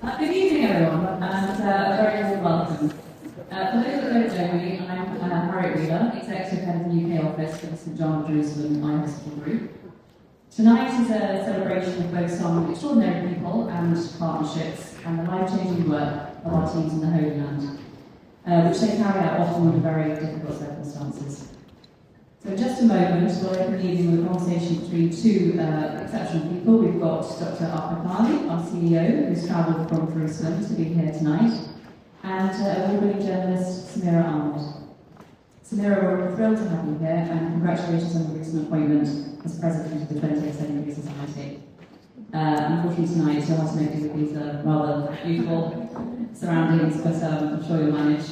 Good evening, everyone, and a very warm welcome. For those that don't know me, I'm Harriet Wheeler, Executive Head of the UK Office for the St John of Jerusalem iHospital Group. Tonight is a celebration focused on extraordinary people and partnerships and the life-changing work of our teams in the Holy Land, which they carry out often under very difficult circumstances. So in just a moment, we'll open the evening with a conversation between two exceptional people. We've got Dr Ahmad Ma'ali, our CEO, who's travelled from Jerusalem to be here tonight, and award-winning journalist Samira Ahmed. Samira, we're thrilled to have you here, and congratulations on the recent appointment as President of the 20th Century Society. Unfortunately tonight, you'll have to make do with these rather beautiful surroundings, but I'm sure you'll manage.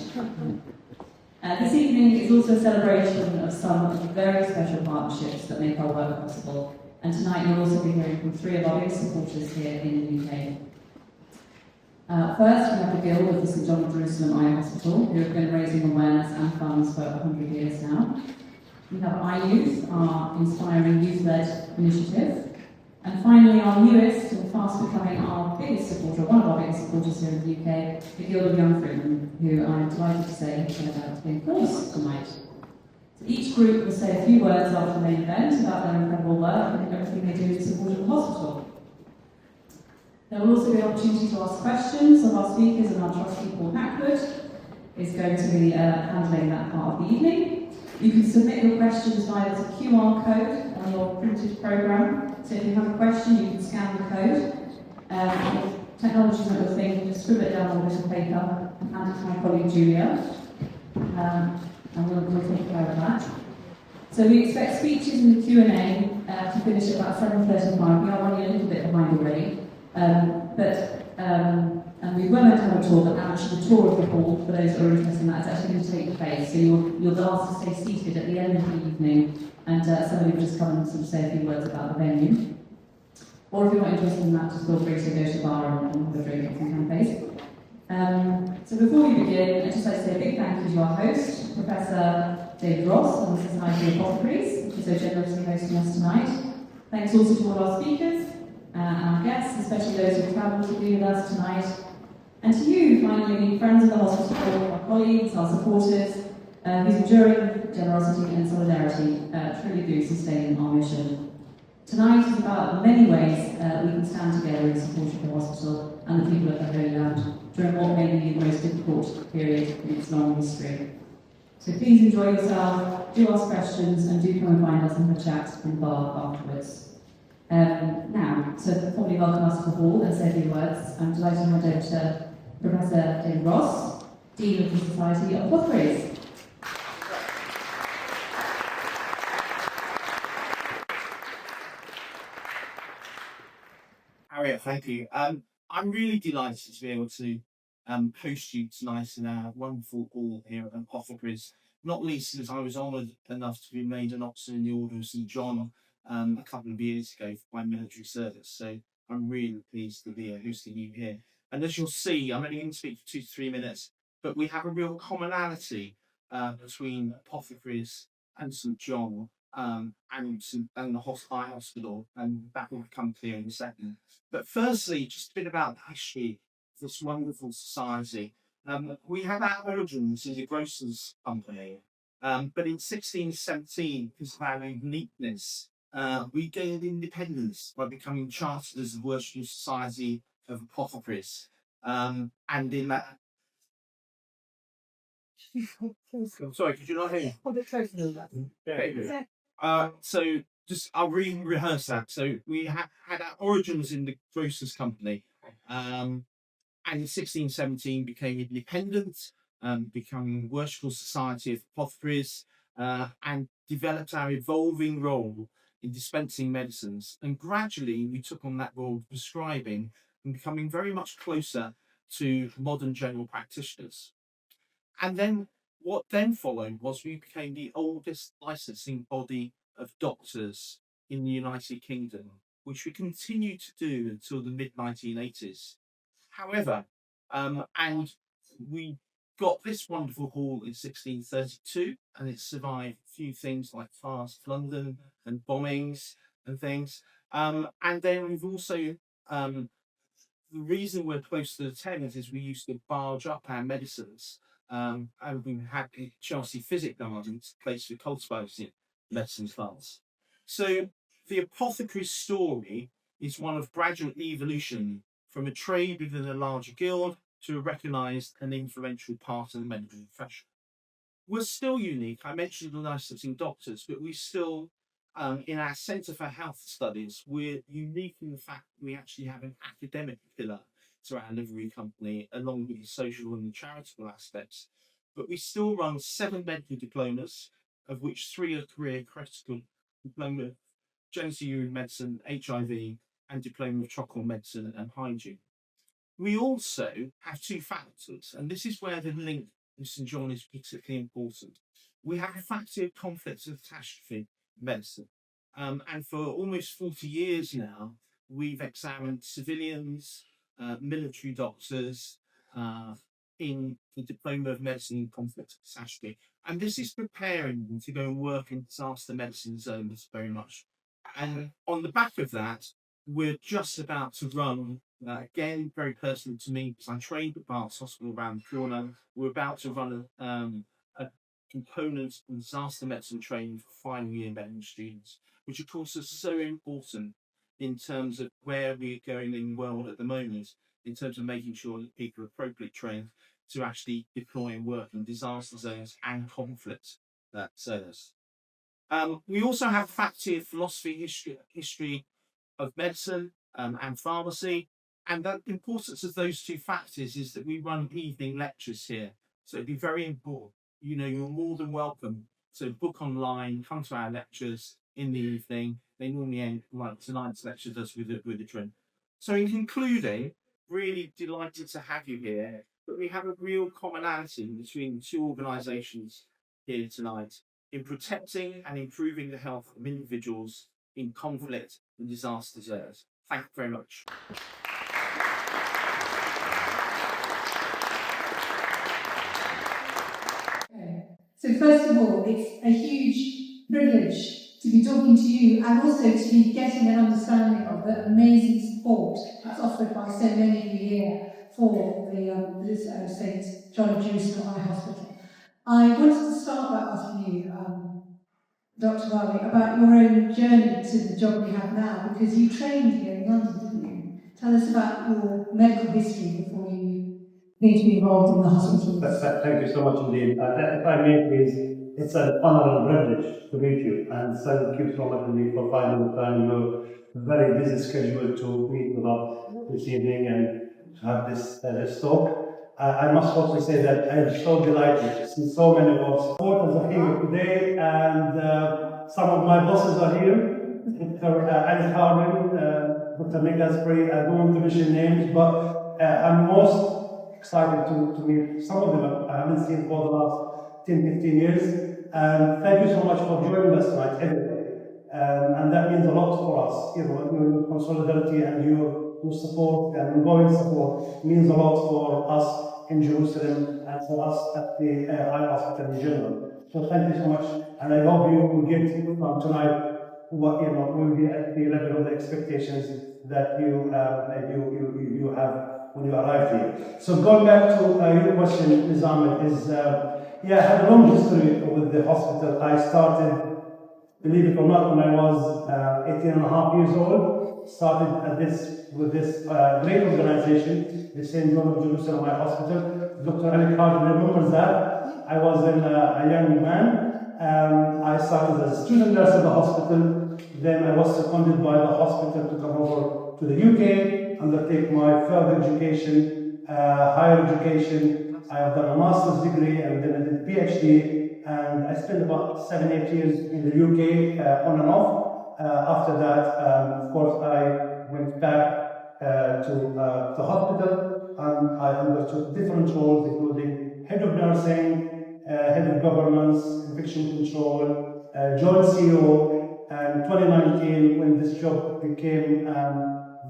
This evening is also a celebration of some of the very special partnerships that make our work possible. And tonight you'll also be hearing from three of our biggest supporters here in the UK. First, we have the Guild of the St John of Jerusalem iHospital, who have been raising awareness and funds for 100 years now. We have iYouth, our inspiring youth-led initiative. And finally, our newest and fast becoming our biggest supporter, one of our biggest supporters here in the UK, the Guild of Young Freemen, who I'm delighted to say have turned out to be in force tonight. So each group will say a few words after the main event about their incredible work and everything they do in support of the hospital. There will also be an opportunity to ask questions of our speakers, and our trustee Paul Hackwood is going to be handling that part of the evening. You can submit your questions via the QR code on your printed programme. So if you have a question, you can scan the code. If technology is not your thing, just scribble it down on a bit of paper and hand it to my colleague Julia. And we'll take care of that. So we expect speeches in the Q&A to finish at about 7:35. We are running a little bit behind already. And we were meant to have a tour, but actually the tour of the hall, for those that are interested in that, is actually going to take place. So you'll be asked to stay seated at the end of the evening, and somebody will just come and sort of say a few words about the venue. Or if you're not interested in that, just feel free to go to the bar and have a drink at some cafe. So before we begin, I'd just like to say a big thank you to our host, Professor David Ross from the Society of Apothecaries, who's so generously hosting us tonight. Thanks also to all our speakers and our guests, especially those who have travelled to be with us tonight. And to you, finally, friends of the hospital, our colleagues, our supporters, whose enduring generosity and solidarity truly do sustain our mission. Tonight is about the many ways we can stand together in support of the hospital and the people of the Holy Land during what may be the most difficult period in its long history. So please enjoy yourself, do ask questions, and do come and find us and have a chat in the bar afterwards. Now, so formally welcome us to the hall and say a few words. I'm delighted to hand over to Professor David Ross, Dean of the Society of Apothecaries. Harriet, thank you. I'm really delighted to be able to host you tonight in our wonderful hall here at Apothecaries, not least as I was honoured enough to be made an officer in the Order of St John a couple of years ago for my military service, so I'm really pleased to be hosting you here. And as you'll see, I'm only going to speak for 2 to 3 minutes, but we have a real commonality between Apothecaries and St John and the hospital, and that will become clear in a second. But firstly, just a bit about the history of this wonderful society. We have our origins in the Grocers' Company, but in 1617, because of our uniqueness, we gained independence by becoming chartered as the Worshipful Society of Apothecaries. And in that... Sorry, could you not hear me? So just I'll rehearse that. So we had our origins in the Grocers' Company, and in 1617 became independent, becoming Worshipful Society of Apothecaries, and developed our evolving role in dispensing medicines. And gradually we took on that role of prescribing and becoming very much closer to modern general practitioners. And then what then followed was we became the oldest licensing body of doctors in the United Kingdom, which we continue to do until the mid-1980s. However, and we got this wonderful hall in 1632, and it survived a few things like Fast London and bombings and things. And then we've also the reason we're close to the Thames is we used to barge up our medicines, and we had the Chelsea Physic Gardens, place for cultivating medicine plants. So the apothecary story is one of gradual evolution from a trade within a larger guild to a recognised and influential part of the medical profession. We're still unique. I mentioned the licensing doctors, but we still, in our Centre for Health Studies, we're unique in the fact that we actually have an academic pillar to our livery company, along with the social and the charitable aspects. But we still run 7 medical diplomas, of which 3 are career critical: diploma of genital urine medicine, HIV, and diploma of tropical medicine and hygiene. We also have 2 faculties, and this is where the link with St John is particularly important. We have a faculty of conflict and catastrophe medicine, and for almost 40 years now, we've examined civilians, military doctors, in the diploma of medicine in conflict and catastrophe, and this is preparing them to go and work in disaster medicine zones very much. And on the back of that, we're just about to run, again, very personal to me, because I trained at Barts Hospital around the corner. We're about to run a component of disaster medicine training for final year medical students, which of course is so important in terms of where we're going in the world at the moment, in terms of making sure that people are appropriately trained to actually deploy and work in disaster zones and conflict zones. We also have a faculty of philosophy, history of medicine, and pharmacy, and the importance of those 2 factors is that we run evening lectures here, so it'd be very important. You know, you're more than welcome to book online, come to our lectures in the evening. They normally end like tonight's lecture does with a drink. So in concluding, really delighted to have you here, but we have a real commonality between the 2 organisations here tonight in protecting and improving the health of individuals in conflict and disaster zones. Thank you very much. Okay. So first of all, it's a huge privilege to be talking to you and also to be getting an understanding of the amazing support that's offered by so many of you here for the St John of Jerusalem Eye Hospital. I wanted to start by asking you, Dr Ma'ali, about your own journey to the job you have now, because you trained here in London, didn't you? Tell us about your medical history before you came to be involved in the hospital. Thank you so much indeed. If I may please, it's an honor and privilege to meet you, and thank you so much indeed for finding the time in your very busy schedule to meet with us this evening and to have this talk. I must also say that I am so delighted to see so many of our supporters are here today, and some of my bosses are here. Dr. Ali Harman, Dr. Nick Asprey, I don't want to mention names, but I'm most excited to meet some of them I haven't seen for the last 10-15 years. And thank you so much for joining us tonight, everybody. And that means a lot for us. You know, your solidarity and your support and ongoing support means a lot for us in Jerusalem and for us at the Eye Hospital in general. So thank you so much, and I hope you will get from tonight what will be at the level of the expectations that you have when you arrive here. So going back to your question, Ms. Ahmed, is I have a long history with the hospital. I started, believe it or not, when I was 18 and a half years old. Started with this great organization, the St. John of Jerusalem Eye Hospital. Dr. Ali Khan remembers that. I was a young man. I started as a student nurse at the hospital. Then I was seconded by the hospital to come over to the UK, undertake my further education, higher education. I have done a master's degree and then I did a PhD, and I spent about 7-8 years in the UK on and off. After that, of course, I went back to the hospital, and I undertook different roles, including head of nursing, head of governance, infection control, joint CEO. And 2019, when this job became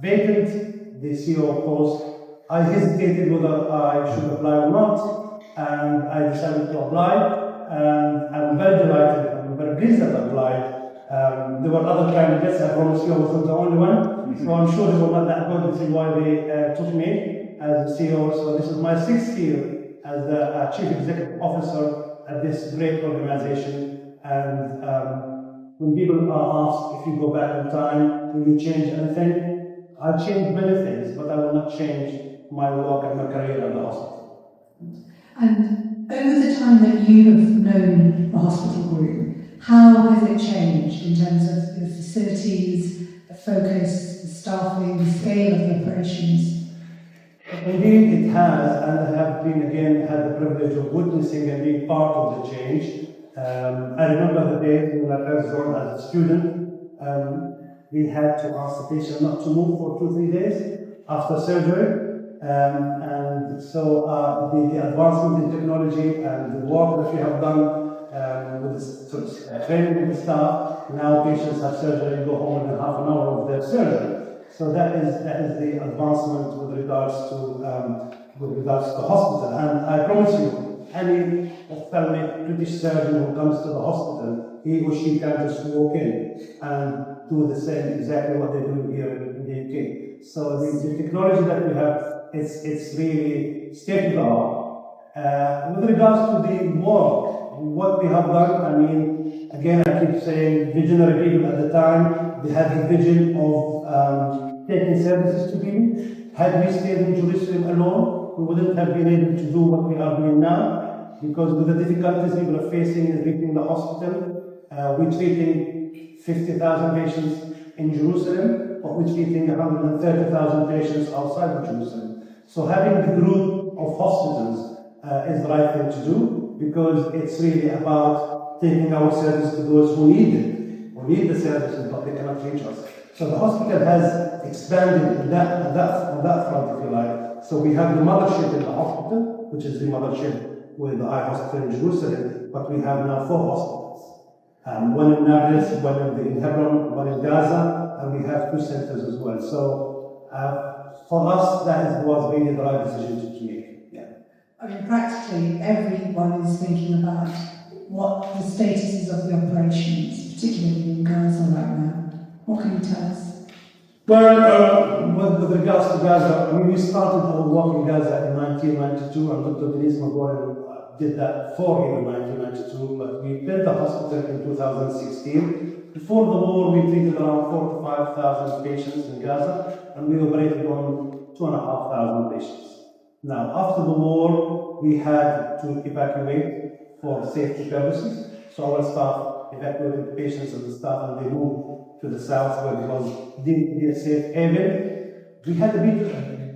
vacant, the CEO post, I hesitated whether I should apply or not, and I decided to apply. And I'm very delighted, I'm very pleased that I applied. There were other candidates. I promise you I wasn't the only one. So I'm sure they were not that good. This is why they took me as the CEO. So this is my 6th year as the Chief Executive Officer at this great organization. And when people are asked if you go back in time, will you change anything? I'll change many things, but I will not change my work and my career at the hospital. And over the time that you have known the hospital group, how has it changed in terms of the facilities, the focus, the staffing, the scale of the operations? Indeed, it has, and I have been again had the privilege of witnessing and being part of the change. I remember the day when I first joined as a student, we had to ask the patient not to move for 2-3 days after surgery. And so the advancement in technology and the work that we have done with the training with the staff, now patients have surgery and go home within half an hour of their surgery. So that is the advancement with regards to the hospital. And I promise you, any ophthalmic British surgeon who comes to the hospital, he or she can just walk in and do the same exactly what they do here in the UK. So the technology that we have, it's really state of the art. With regards to the work, what we have done, I mean, again, I keep saying visionary people at the time, they had the vision of taking services to people. Had we stayed in Jerusalem alone, we wouldn't have been able to do what we are doing now, because with the difficulties people are facing in reaching the hospital, we're treating 50,000 patients in Jerusalem, but we're treating 130,000 patients outside of Jerusalem. So having the group of hospitals is the right thing to do, because it's really about taking our service to those who need it, who need the services but they cannot reach us. So the hospital has expanded on that front, if you like. So we have the mothership in the hospital, which is the mothership with the Eye Hospital in Jerusalem, but we have now 4 hospitals. One in Nablus, one in Hebron, one in Gaza, and we have 2 centers as well. So for us, that was really the right decision to make. Yeah. I mean, practically everyone is thinking about what the status is of the operations, particularly in Gaza right now. What can you tell us? Well, with regards to Gaza, I mean, we started our work in Gaza in 1992, and Dr. Denise McGowan did that for him in 1992, but we built the hospital in 2016. Before the war, we treated around 4,000 to 5,000 patients in Gaza, and we operated on 2,500 patients. Now, after the war, we had to evacuate for safety purposes, so our staff evacuated the patients and the staff, and they moved to the south where it was deemed a safe haven. We had a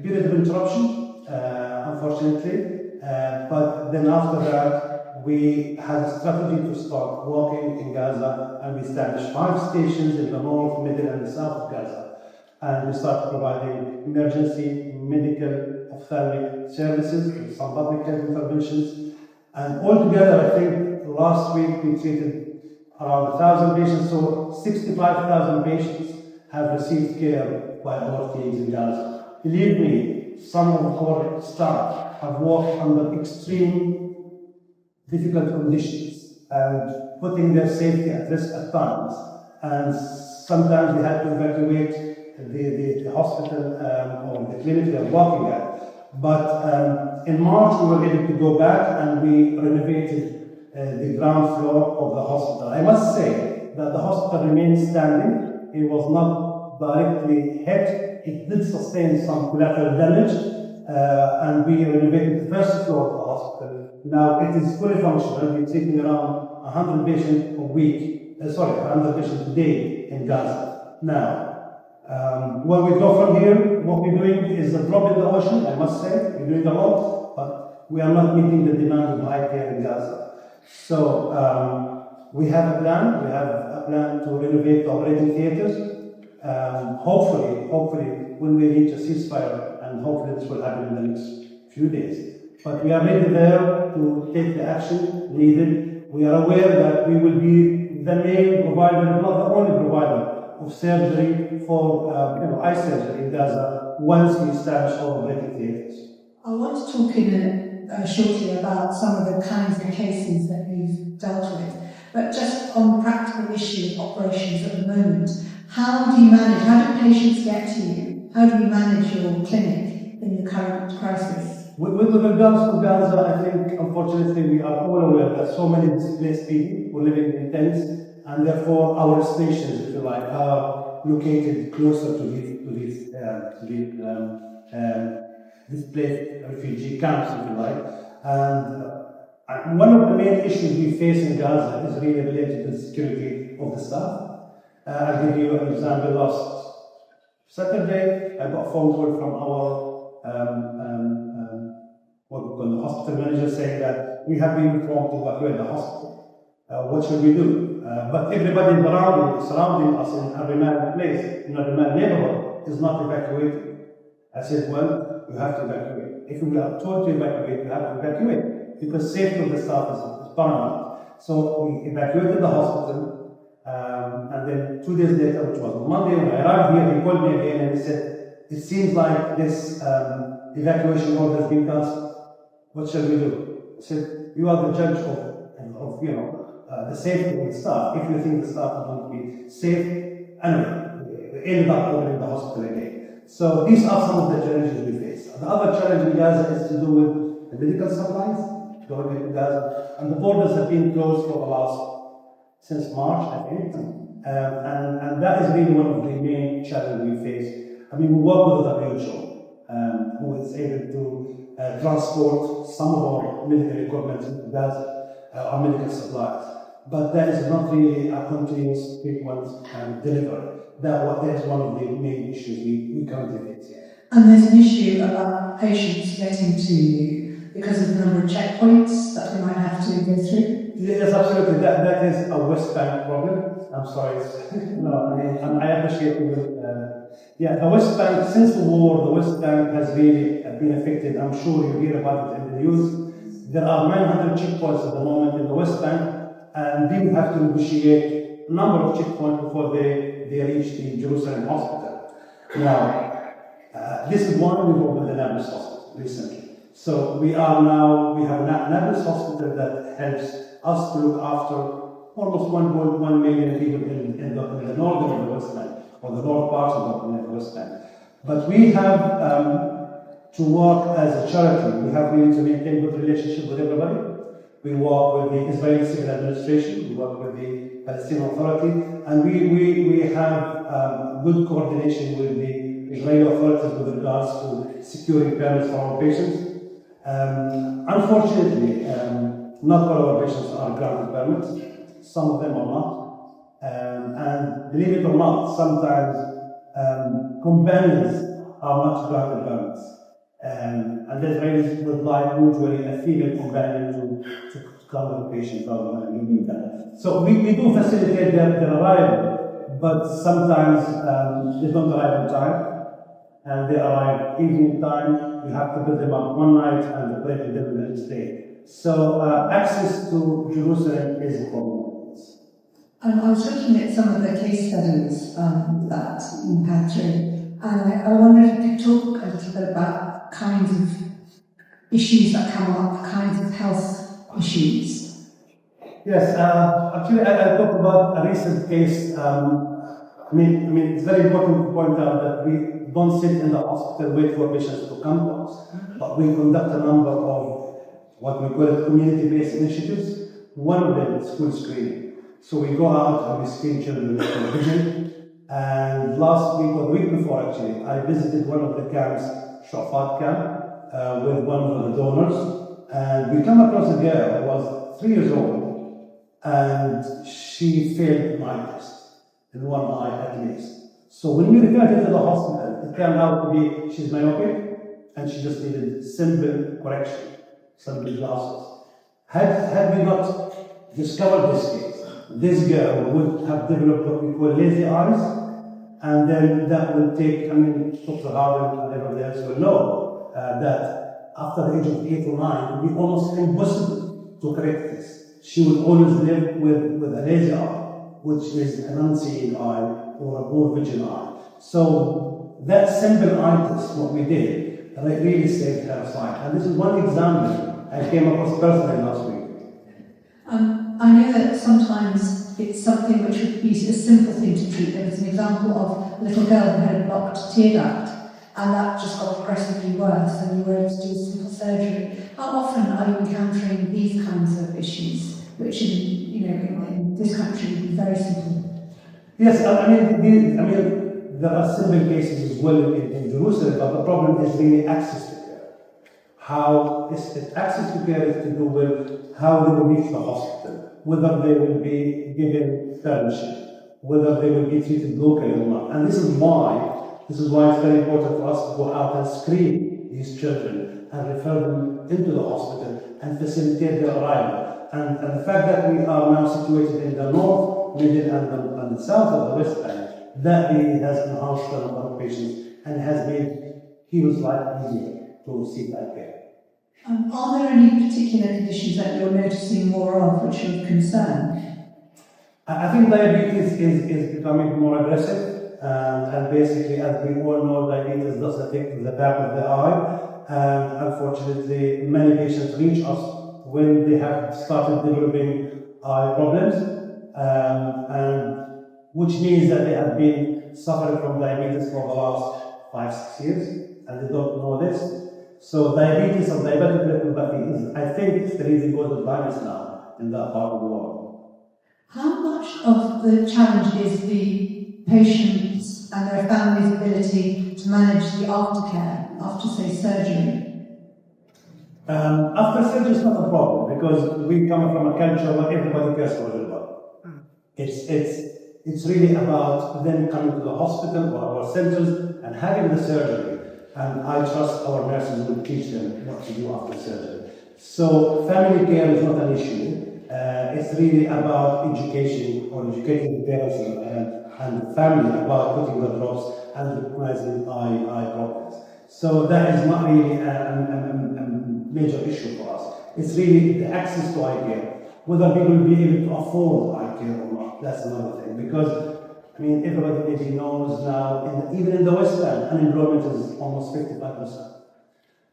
period of interruption, unfortunately, but then after that, we had a strategy to start working in Gaza, and we established 5 stations in the north, middle, and the south of Gaza. And we started providing emergency, medical, ophthalmic services, and some public health interventions. And altogether, I think last week we treated around 1,000 patients, so 65,000 patients have received care by our teams in Gaza. Believe me, some of our staff have worked under extreme difficult conditions and putting their safety at risk at times. And sometimes we had to evacuate the hospital or the clinic they're working at. But in March we were able to go back and we renovated the ground floor of the hospital. I must say that the hospital remained standing. It was not directly hit. It did sustain some collateral damage, and we renovated the first floor of the hospital. Now it is fully functional. We're taking around 100 patients a week, 100 patients a day in Gaza. Now, where we go from here, what we're doing is a drop in the ocean, I must say. We're doing a lot, but we are not meeting the demand of eye care in Gaza. So we have a plan. We have a plan to renovate the operating theaters. Hopefully, when we reach a ceasefire, and hopefully this will happen in the next few days. But we are ready there to take the action needed. We are aware that we will be the main provider, not the only provider of surgery for eye surgery in Gaza once we establish our operating theaters. I want to talk shortly about some of the kinds of cases that you've dealt with. But just on the practical issue of operations at the moment, how do you manage, how do patients get to you? How do you manage your clinic in the current crisis? With regards to Gaza, I think unfortunately we are all aware that so many displaced people who living in tents, and therefore our stations, if you like, are located closer to these displaced refugee camps, if you like. And one of the main issues we face in Gaza is really related to the security of the staff. I'll give you an example. Last Saturday, I got a phone call from our the hospital manager saying that we have been informed to evacuate the hospital. What should we do? But everybody surrounding us in a remote place, in a remote neighborhood, is not evacuating. I said, well, you have to evacuate. If you are told to evacuate, you have to evacuate, because safety of the staff is paramount. So we evacuated the hospital, and then 2 days later, which was on Monday, when I arrived here, he called me again and he said, it seems like this evacuation order has been cancelled. What shall we do? I said, you are the judge of the safety of the staff. If you think the staff is going to be safe, anyway, we ended up opening the hospital again. So these are some of the challenges we face. The other challenge in Gaza is to do with the medical supplies going into Gaza, and the borders have been closed since March, I think, and that is really one of the main challenges we face. I mean, we work with the WHO, who is able to transport some of our medical equipment into Gaza, our medical supplies. But that is not really a continuous, frequent delivery. That is one of the main issues we currently face. And there's an issue about patients getting to you because of the number of checkpoints that we might have to go through. Yes, absolutely. That is a West Bank problem. I'm sorry. No, I mean, I appreciate you. The West Bank, since the war, the West Bank has really been affected. I'm sure you hear about it in the news. There are 900 checkpoints at the moment in the West Bank, and they have to negotiate a number of checkpoints before they reach the Jerusalem hospital. Now, this is one we work with the Nablus hospital recently. So we have a Nablus hospital that helps us to look after almost 1.1 million people in the northern of the West Bank, or the north part of the West Bank. But we have to work as a charity. We have really to maintain good relationship with everybody. We work with the Israeli Civil Administration, we work with the Palestinian Authority, and we have good coordination with the Israeli authorities with regards to securing permits for our patients. Unfortunately, not all our patients are granted permits. Some of them are not. And believe it or not, sometimes companions are not granted permits. And the Israelis would like usually a female companion to come with patients rather than leaving them. So we do facilitate their arrival, but sometimes they don't arrive on time. And they arrive evening time. You have to put them up one night and break them the next day. So access to Jerusalem is a problem. I was looking at some of the case studies that you had through, and I wonder if you could talk a little bit about kinds of issues that come up, kinds of health issues. Yes, actually I'll talk about a recent case. I mean, it's very important to point out that we don't sit in the hospital wait for patients to come to us, but we conduct a number of what we call community-based initiatives. One of them is school screening. So we go out and we screen children with vision. And last week or the week before, actually, I visited one of the camps, Shafat camp, with one of the donors, and we come across a girl who was 3 years old, and she failed an eye test. In one eye at least. So when we referred her to the hospital, it turned out to be she's myopic and she just needed simple correction, simple glasses. Had we not discovered this case, this girl would have developed what we call lazy eyes, and then that would take, Dr. Howard and everybody else will know that after the age of 8 or 9, it would be almost impossible to correct this. She would always live with a lazy eye, which is an unseeing eye or a poor vision eye. So that simple eye test, what we did, really saved her sight. And this is one example I came across personally last week. I know that sometimes it's something which would be a simple thing to treat. There was an example of a little girl who had a blocked tear duct, and that just got progressively worse, and you were able to do simple surgery. How often are you encountering these kinds of issues, which in this country would be very simple? Yes, there are simple cases as well in Jerusalem, but the problem is really access to care. How is it access to care is to do with how they will reach the hospital, whether they will be given fellowship, whether they will be treated locally or not. And this is why it's very important for us to go out and screen these children and refer them into the hospital and facilitate their arrival. And the fact that we are now situated in the north, middle, and the south of the West Bank, that really has enhanced the number of patients and has made people's life easier to seek that care. Are there any particular conditions that you're noticing more of which are of concern? I think diabetes is becoming more aggressive, and basically, as we all know, diabetes does affect the back of the eye, and unfortunately, many patients reach us when they have started developing eye problems, and which means that they have been suffering from diabetes for the last 5-6 years, and they don't know this. So diabetes or diabetic retinopathy is, I think, it's the reason for the blindness now in that part of the world. How much of the challenge is the patients and their families' ability to manage the aftercare after, say, surgery? After surgery is not a problem because we come from a culture where everybody cares for everybody. It's really about them coming to the hospital or our centers and having the surgery. And I trust our nurses will teach them what to do after surgery. So family care is not an issue. It's really about education or educating the parents and the family about putting the drops and recognizing eye problems. So that is not really a major issue for us. It's really the access to eye care. Whether people will be able to afford eye care or not, that's another thing. Because everybody maybe knows now, even in the West Bank, unemployment is almost 55%.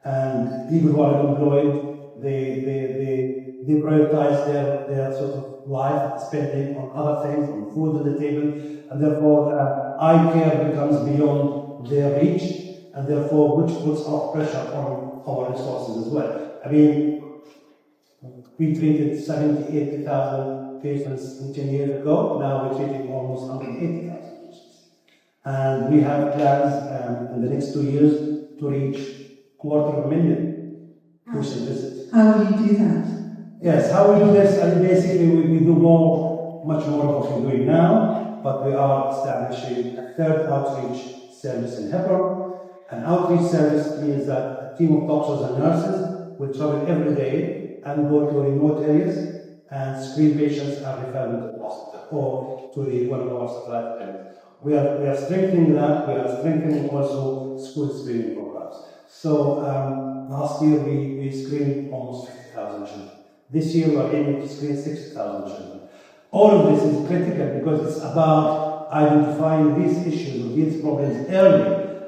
And people who are unemployed, they prioritize their sort of life spending on other things, on food on the table, and therefore eye care becomes beyond their reach, and therefore which puts our pressure on our resources as well. We treated 80,000 patients 10 years ago. Now we're treating almost 180,000 patients. And we have plans in the next 2 years to reach 250,000 patient visits. How will you do that? Yes, how we do this, basically we do much more of what we're doing now, but we are establishing a third outreach service in Hebron. An outreach service means that a team of doctors and nurses will travel every day and go to remote areas and screen patients and refer them to the hospital or to one of our satellite clinics. We are strengthening that. We are strengthening also school screening programs. So last year we screened almost 50,000 children. This year we are aiming to screen 60,000 children. All of this is critical because it's about identifying these issues or these problems early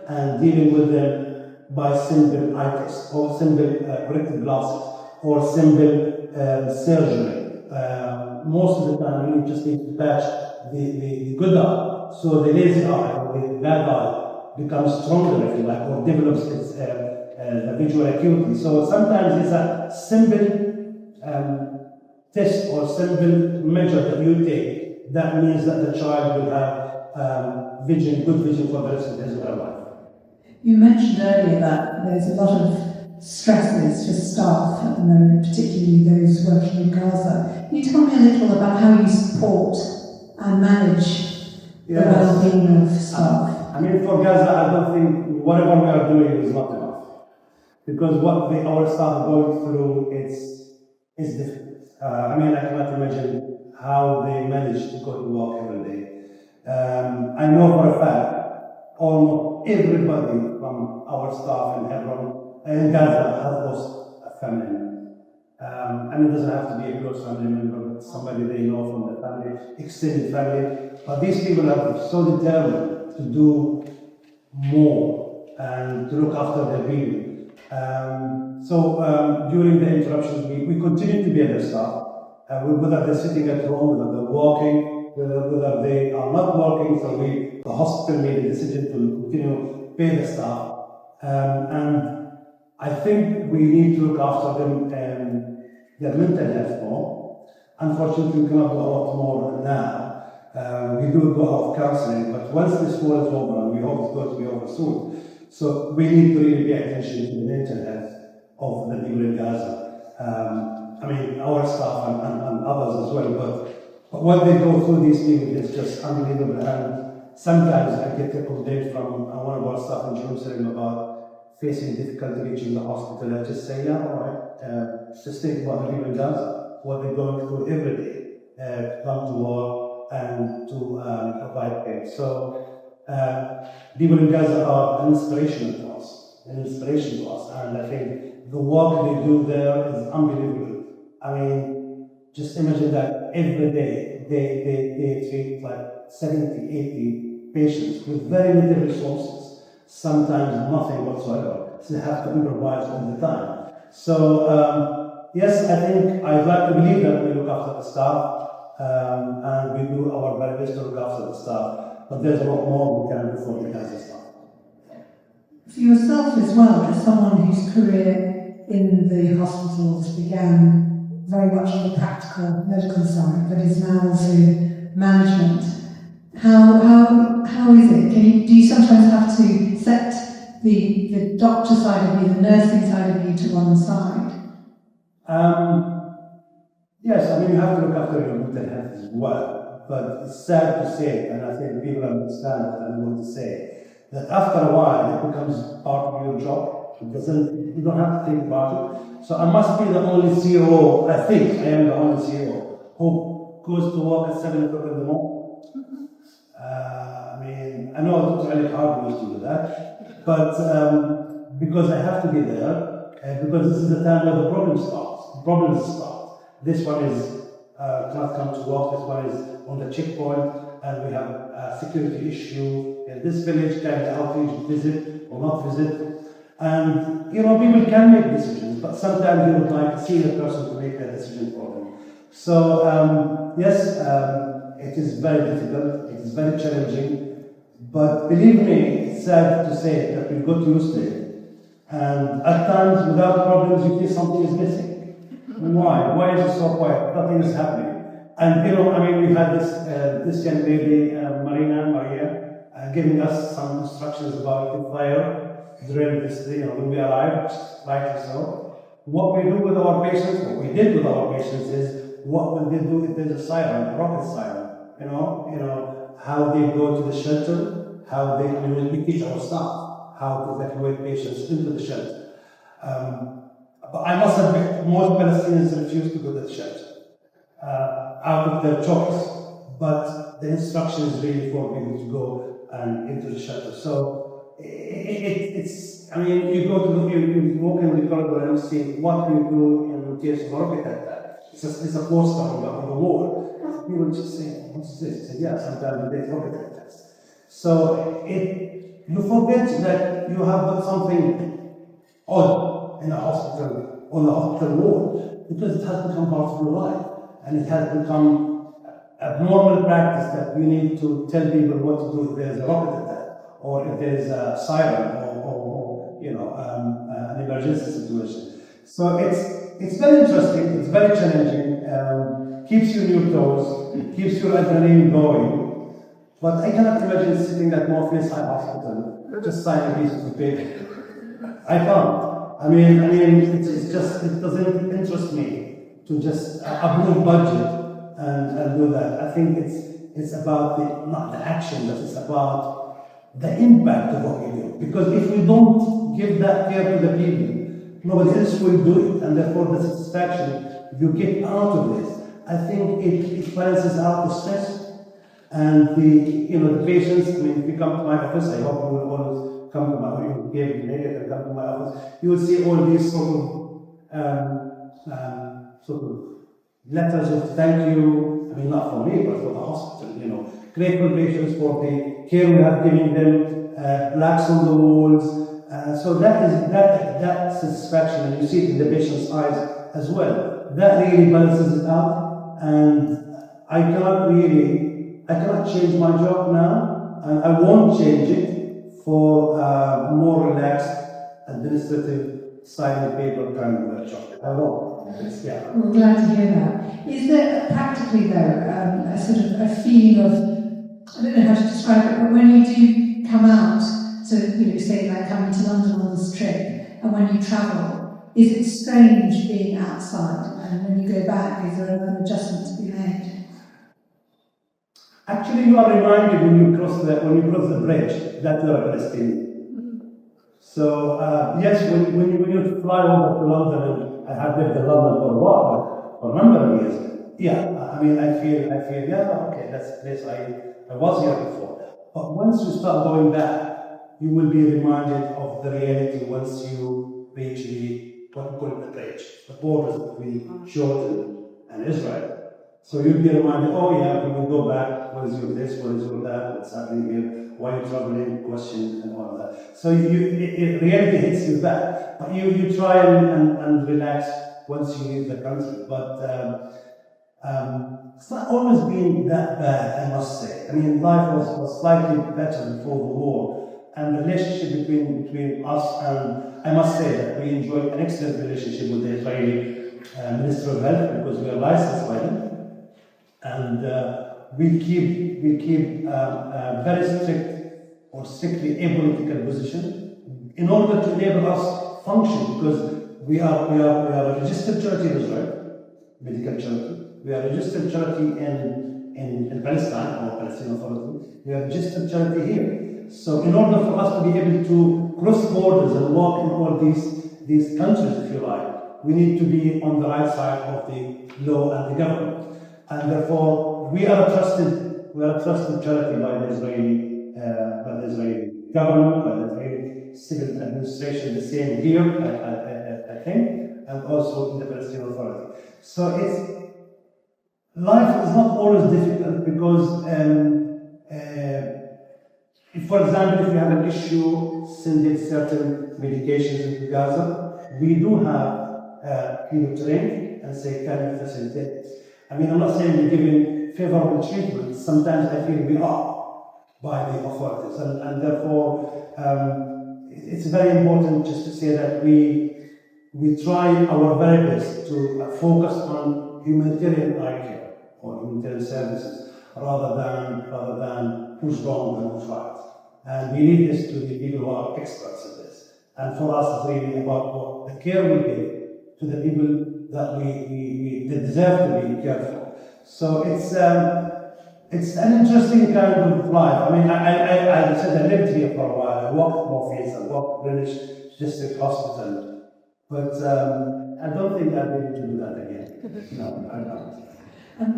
and dealing with them by simple eye tests or simple corrective glasses or simple surgery. Most of the time, we just need to patch the good eye, so the lazy eye or the bad eye becomes stronger, if you like, or develops its visual acuity. So sometimes it's a simple test or simple measure that you take that means that the child will have good vision for the rest of his life. You mentioned earlier that there's a lot of stresses for staff at the moment, particularly those working in Gaza. Can you tell me a little about how you support and manage the well-being of staff? For Gaza, I don't think whatever we are doing is not enough. Because what our staff are going through is different. I cannot imagine how they manage to go to work every day. I know for a fact, almost everybody from our staff in Hebron and Gaza has lost a family member. It doesn't have to be a close family member, but somebody they know from the family, extended family. But these people are so determined to do more and to look after their people. So during the interruptions, we continue to be at their staff. whether they're sitting at home, whether they're walking, whether they are not working. So the hospital made a decision to continue pay the staff. And I think we need to look after them, their mental health more. Unfortunately, we cannot do a lot more now. We do a lot of counseling, but once this war is over, and we hope it's going to be over soon, so we need to really pay attention to the mental health of the people in Gaza. I mean, our staff and others as well, but what they go through, these people, is just unbelievable. And sometimes I get a complaint from one of our staff in Jerusalem about facing difficulty reaching the hospital. I just say, yeah, all right, just think about the people in Gaza, what they're going through every day to come to work and to provide care. So people in Gaza are an inspiration to us, and I think the work they do there is unbelievable. I mean, just imagine that every day they treat like 70, 80 patients with very little resources, sometimes nothing whatsoever. So they have to improvise all the time. So yes, I think I'd like to believe that we look after the staff, and we do our very best to look after the staff, but there's a lot more we can do for the Gaza staff. For yourself as well, as someone whose career in the hospitals began very much on the practical medical side, but is now also management. How is it? Do you sometimes have to set the doctor side of you, the nursing side of you to one side? Yes, I mean, you have to look after your mental health as well, but it's sad to say, and I think people understand what I'm going to say, that after a while it becomes part of your job. You don't have to think about it. So I must be the only CEO, I think I am the only CEO, who goes to work at 7 o'clock in the morning. I mean, I know it's really hard to do that, but because I have to be there, because this is the time where the problems start. This one is cannot come to work, this one is on the checkpoint, and we have a security issue in this village, can the outreach visit or not visit? And people can make decisions, but sometimes they would like a senior person to make that decision for them. So yes, it is very difficult, it is very challenging, but believe me, it's sad to say that we got used to it. And at times, without problems, you feel something is missing. Why? Why is it so quiet? Nothing is happening. And I mean, we had this young lady, Maria, giving us some instructions about the fire during this, when we arrived, rightly so. What we do with our patients, what we did with our patients is, what will they do if there's a siren, a rocket siren? How they go to the shelter, how they, we teach our staff how to evacuate patients into the shelter. But I must admit, most Palestinians refuse to go to the shelter out of their choice. But the instruction is really for people to go and into the shelter. So it's. I mean, you walk in the corridor and you see what we do in case of a rocket attack. It's a poster on the wall. People just say, "What's this?" Say, yeah, sometimes they rocket attacks. So you forget that you have got something odd in a hospital, on the hospital wall, because it has become part of your life, and it has become a normal practice that you need to tell people what to do if there's a rocket attack, or if there's a siren, or an emergency situation. So it's very interesting, it's very challenging, keeps you on your toes, keeps your adrenaline going. But I cannot imagine sitting at Morpheus High Hospital, just signing pieces of paper. I can't. I mean, it's just, it doesn't interest me to just approve budget and do that. I think it's about not the action, but it's about the impact of what we do. Because if we don't give that care to the people, nobody else will do it, and therefore the satisfaction you get out of this, I think it balances out the stress and the patients. I mean, if you come to my office, I hope you will always come to my office. You give me and come to my office. You will see all these sort of letters of thank you. I mean, not for me, but for the hospital. Grateful patients for the care we have given them, plaques on the walls. So that satisfaction, and you see it in the patient's eyes as well. That really balances it out. and I cannot change my job now, and I won't change it for a more relaxed, administrative, signing paper kind of job. I won't. Yeah. Well, glad to hear that. Is there practically though a sort of a feeling of, I don't know how to describe it, but when you do come out, so say like coming to London on this trip, and when you travel, is it strange being outside? And when you go back, is there an adjustment to be made? Actually, you are reminded when you cross the bridge that you are a Palestinian. So yes, when you fly over to London, and I have lived in London for a while, for a number of years. Yeah, I mean, I feel yeah, okay, that's a place I was here before. But once you start going back, you will be reminded of the reality once you reach what we call the bridge, the borders between Jordan and Israel. So you'll be reminded, oh yeah, we will go back, what is your this, what is your that, what's happening here, why are you traveling, questions and all that. So reality hits you back. But you try and relax once you leave the country. But it's not always been that bad, I must say. I mean, life was slightly better before the war. And the relationship between us, and I must say that we enjoy an excellent relationship with the Israeli Minister of Health, because we are licensed by them. And we keep a very strict or strictly apolitical position in order to enable us function, because we are a registered charity in Israel, medical charity. We are a registered charity in Palestine, or Palestinian Authority. We are a registered charity here. So in order for us to be able to cross borders and walk in all these countries, if you like, we need to be on the right side of the law and the government. And therefore, we are a trusted charity by the Israeli government, by the Israeli civil administration, the same here, I think, and also in the Palestinian Authority. So life is not always difficult, because for example, if you have an issue sending certain medications into Gaza, we do have training and say, can you facilitate it? I mean, I'm not saying we're giving favorable treatment. Sometimes I feel we are by the authorities, and therefore it's very important just to say that we try our very best to focus on humanitarian eye care or humanitarian services rather than who's wrong and who's right. And we leave this to the people who are experts in this. And for us, it's really about what the care we give to the people that we deserve to be cared for. So it's an interesting kind of life. I mean, I said I lived here for a while. I worked more fields. I worked British District Hospital, but I don't think I'll be able to do that again. No, I don't.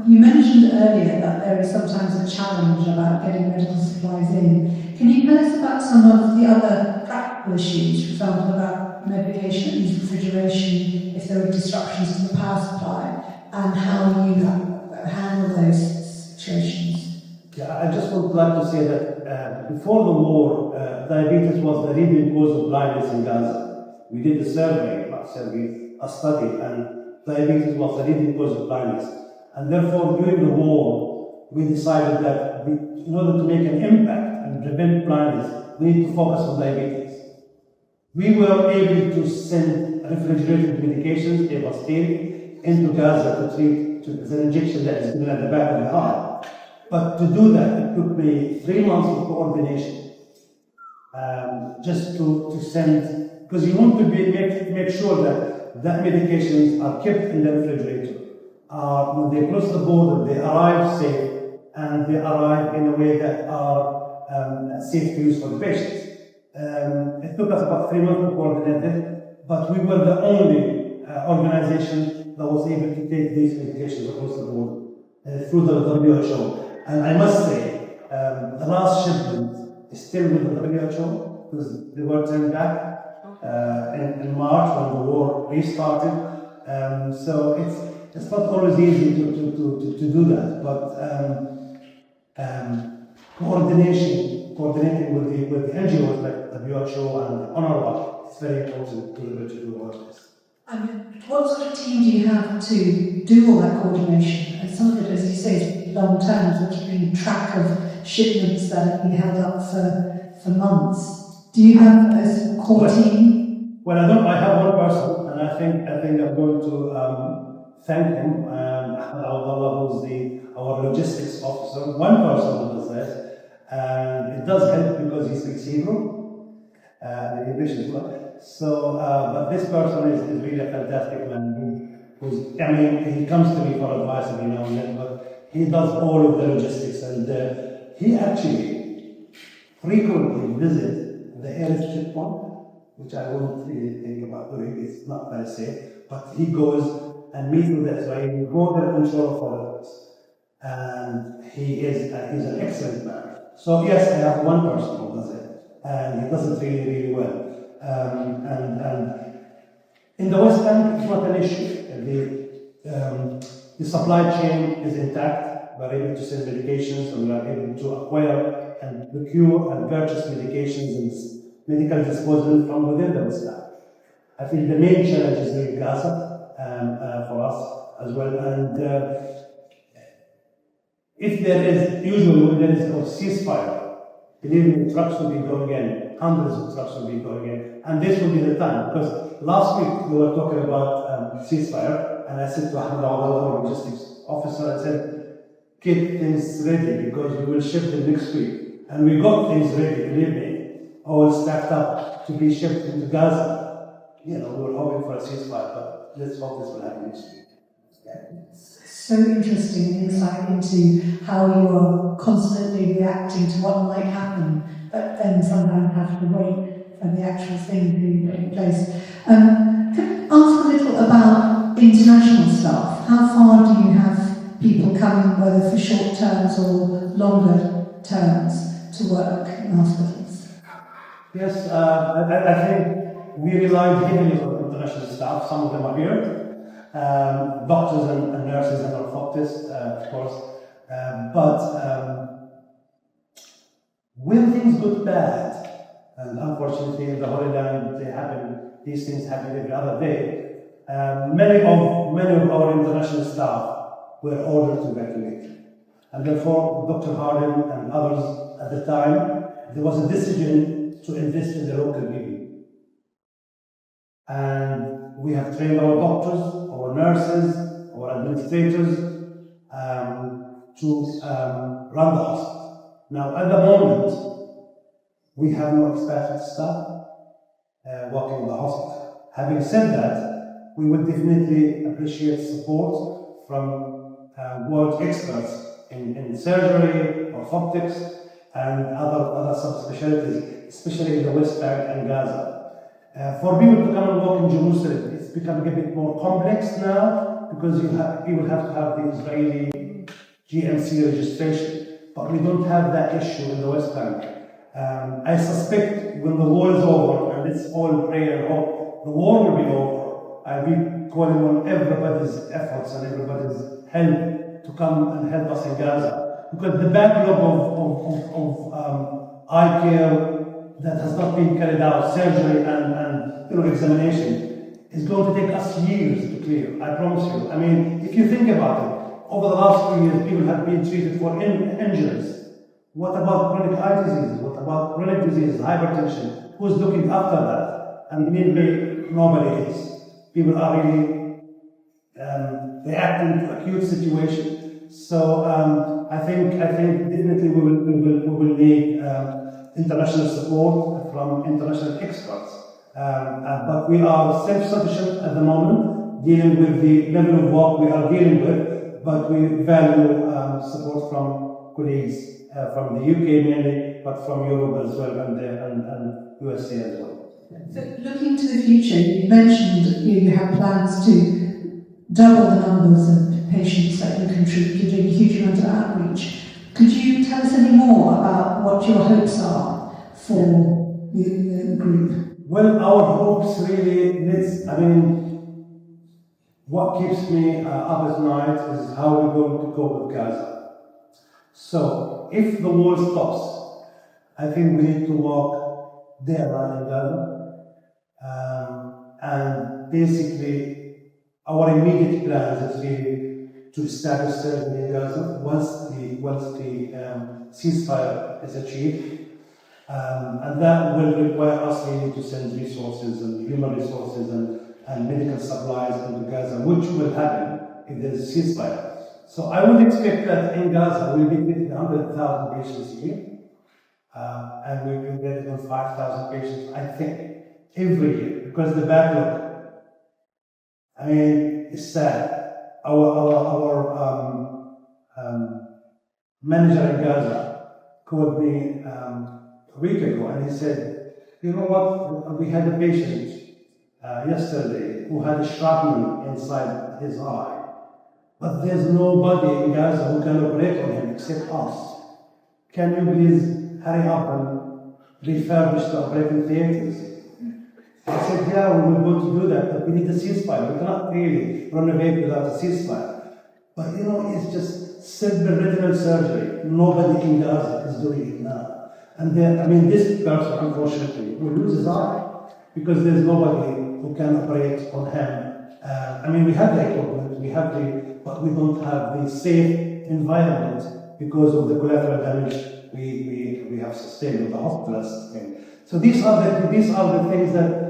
You mentioned earlier that there is sometimes a challenge about getting medical supplies in. Can you tell us about some of the other practical issues, for example, about medication that needs refrigeration, if there are disruptions to the power supply, and how you handle those situations? Yeah, I just would like to say that before the war, diabetes was the leading cause of blindness in Gaza. We did a study, and diabetes was the leading cause of blindness. And therefore, during the war, we decided that in order to make an impact and prevent blindness, we need to focus on diabetes. We were able to send refrigerated medications, Avastin, into Gaza to treat as an injection that is given at the back of the heart. But to do that, it took me 3 months of coordination, just to send, because you want to make sure that medications are kept in the refrigerator. When they cross the border, they arrive safe, and they arrive in a way that are safe to use for the patients. It took us about 3 months to coordinate it, but we were the only organization that was able to take these medications across the border through the WHO. And I must say, the last shipment is still with the WHO, because they were turned back in March when the war restarted. So it's not always easy to do that, but coordinating with the NGOs like the WHO and UNRWA is very important to do all this. I mean, what sort of team do you have to do all that coordination? And some of it, as you say, is long term, so keeping track of shipments that have been held up for months. Do you have a core team? Well, I have one person, and I think I'm going to thank him, Ahmed Abdullah, who's our logistics officer. One person who does this, and it does help because he speaks Hebrew, in English as well. So, but this person is really a fantastic man. He comes to me for advice every now and then, but he does all of the logistics, and he actually frequently visits the airlift checkpoint, which I won't really think about doing. It's not very safe, but he goes and meets with the Israeli border control authorities, and he's an excellent man. So yes, I have one person who does it, and he does it really well. And in the West Bank, it's not an issue. The supply chain is intact. We're able to send medications, and we are able to acquire and procure and purchase medications and medical disposal from within the West Bank. I think the main challenge is in Gaza for us as well. And if there is, usually when there is a ceasefire, believe me, trucks will be going in, hundreds of trucks will be going in, and this will be the time, because last week we were talking about ceasefire, and I said to Ahmed Abdullah, our logistics officer, I said, get things ready, because we will ship them next week. And we got things ready, believe me, all stacked up to be shipped into Gaza. You know, we were hoping for a ceasefire, but let's hope this will happen next week. So interesting insight into how you are constantly reacting to what might happen, but then sometimes have to wait for the actual thing to take place. Can I ask a little about international staff? How far do you have people coming, whether for short terms or longer terms, to work in hospitals? Yes, I think we rely heavily on international staff. Some of them are here. Doctors and nurses and orthoptists, of course. But when things go bad, and unfortunately in the Holy Land these things happen every other day, many of our international staff were ordered to evacuate. And therefore, Dr. Harden and others at the time, there was a decision to invest in the local people. And we have trained our doctors, our nurses, our administrators to run the hospital. Now, at the moment, we have no expatriate staff working in the hospital. Having said that, we would definitely appreciate support from world experts in surgery, orthoptics, and other subspecialties, especially in the West Bank and Gaza. For people to come and work in Jerusalem, it's becoming a bit more complex now because people have to have the Israeli GMC registration, but we don't have that issue in the West Bank. I suspect when the war is over, and let's all pray and hope the war will be over, I'll be calling on everybody's efforts and everybody's help to come and help us in Gaza, because the backlog of eye care that has not been carried out, surgery and examination, is going to take us years to clear, I promise you. I mean, if you think about it, over the last 3 years, people have been treated for injuries. What about chronic eye disease? What about chronic disease, hypertension? Who's looking after that? And maybe nobody is. People are really reacting to acute situation. So I think definitely we will need international support from international experts. But we are self-sufficient at the moment, dealing with the level of work we are dealing with, but we value support from colleagues from the UK mainly, but from Europe as well and USA as well. So looking to the future, you mentioned that you have plans to double the numbers of patients that you can treat. You're doing a huge amount of outreach. Could you tell us any more about what your hopes are for the group? Well, our hopes really, what keeps me up at night is how we're going to go with Gaza. So, if the war stops, I think we need to walk there around Gaza and basically our immediate plans is really to establish surgery in Gaza once the ceasefire is achieved, and that will require us really to send resources and human resources and medical supplies into Gaza, which will happen if there is a ceasefire. So I would expect that in Gaza we'll be getting 100,000 patients a year, and we will get 5,000 patients, I think, every year, because the backlog, I mean, it's sad. Our manager in Gaza called me a week ago, and he said, you know what, we had a patient yesterday who had a shrapnel inside his eye, but there's nobody in Gaza who can operate on him except us. Can you please hurry up and refurbish the operating theaters? I said, yeah, we will go to do that, but we need a ceasefire. We cannot really renovate without a ceasefire. But you know, it's just simple retinal surgery. Nobody in Gaza is doing it now. And then, I mean, this person, unfortunately, will lose his eye because there's nobody who can operate on him. I mean, we have the equipment, but we don't have the safe environment because of the collateral damage we have sustained with the hospitals. Okay. So these are the things that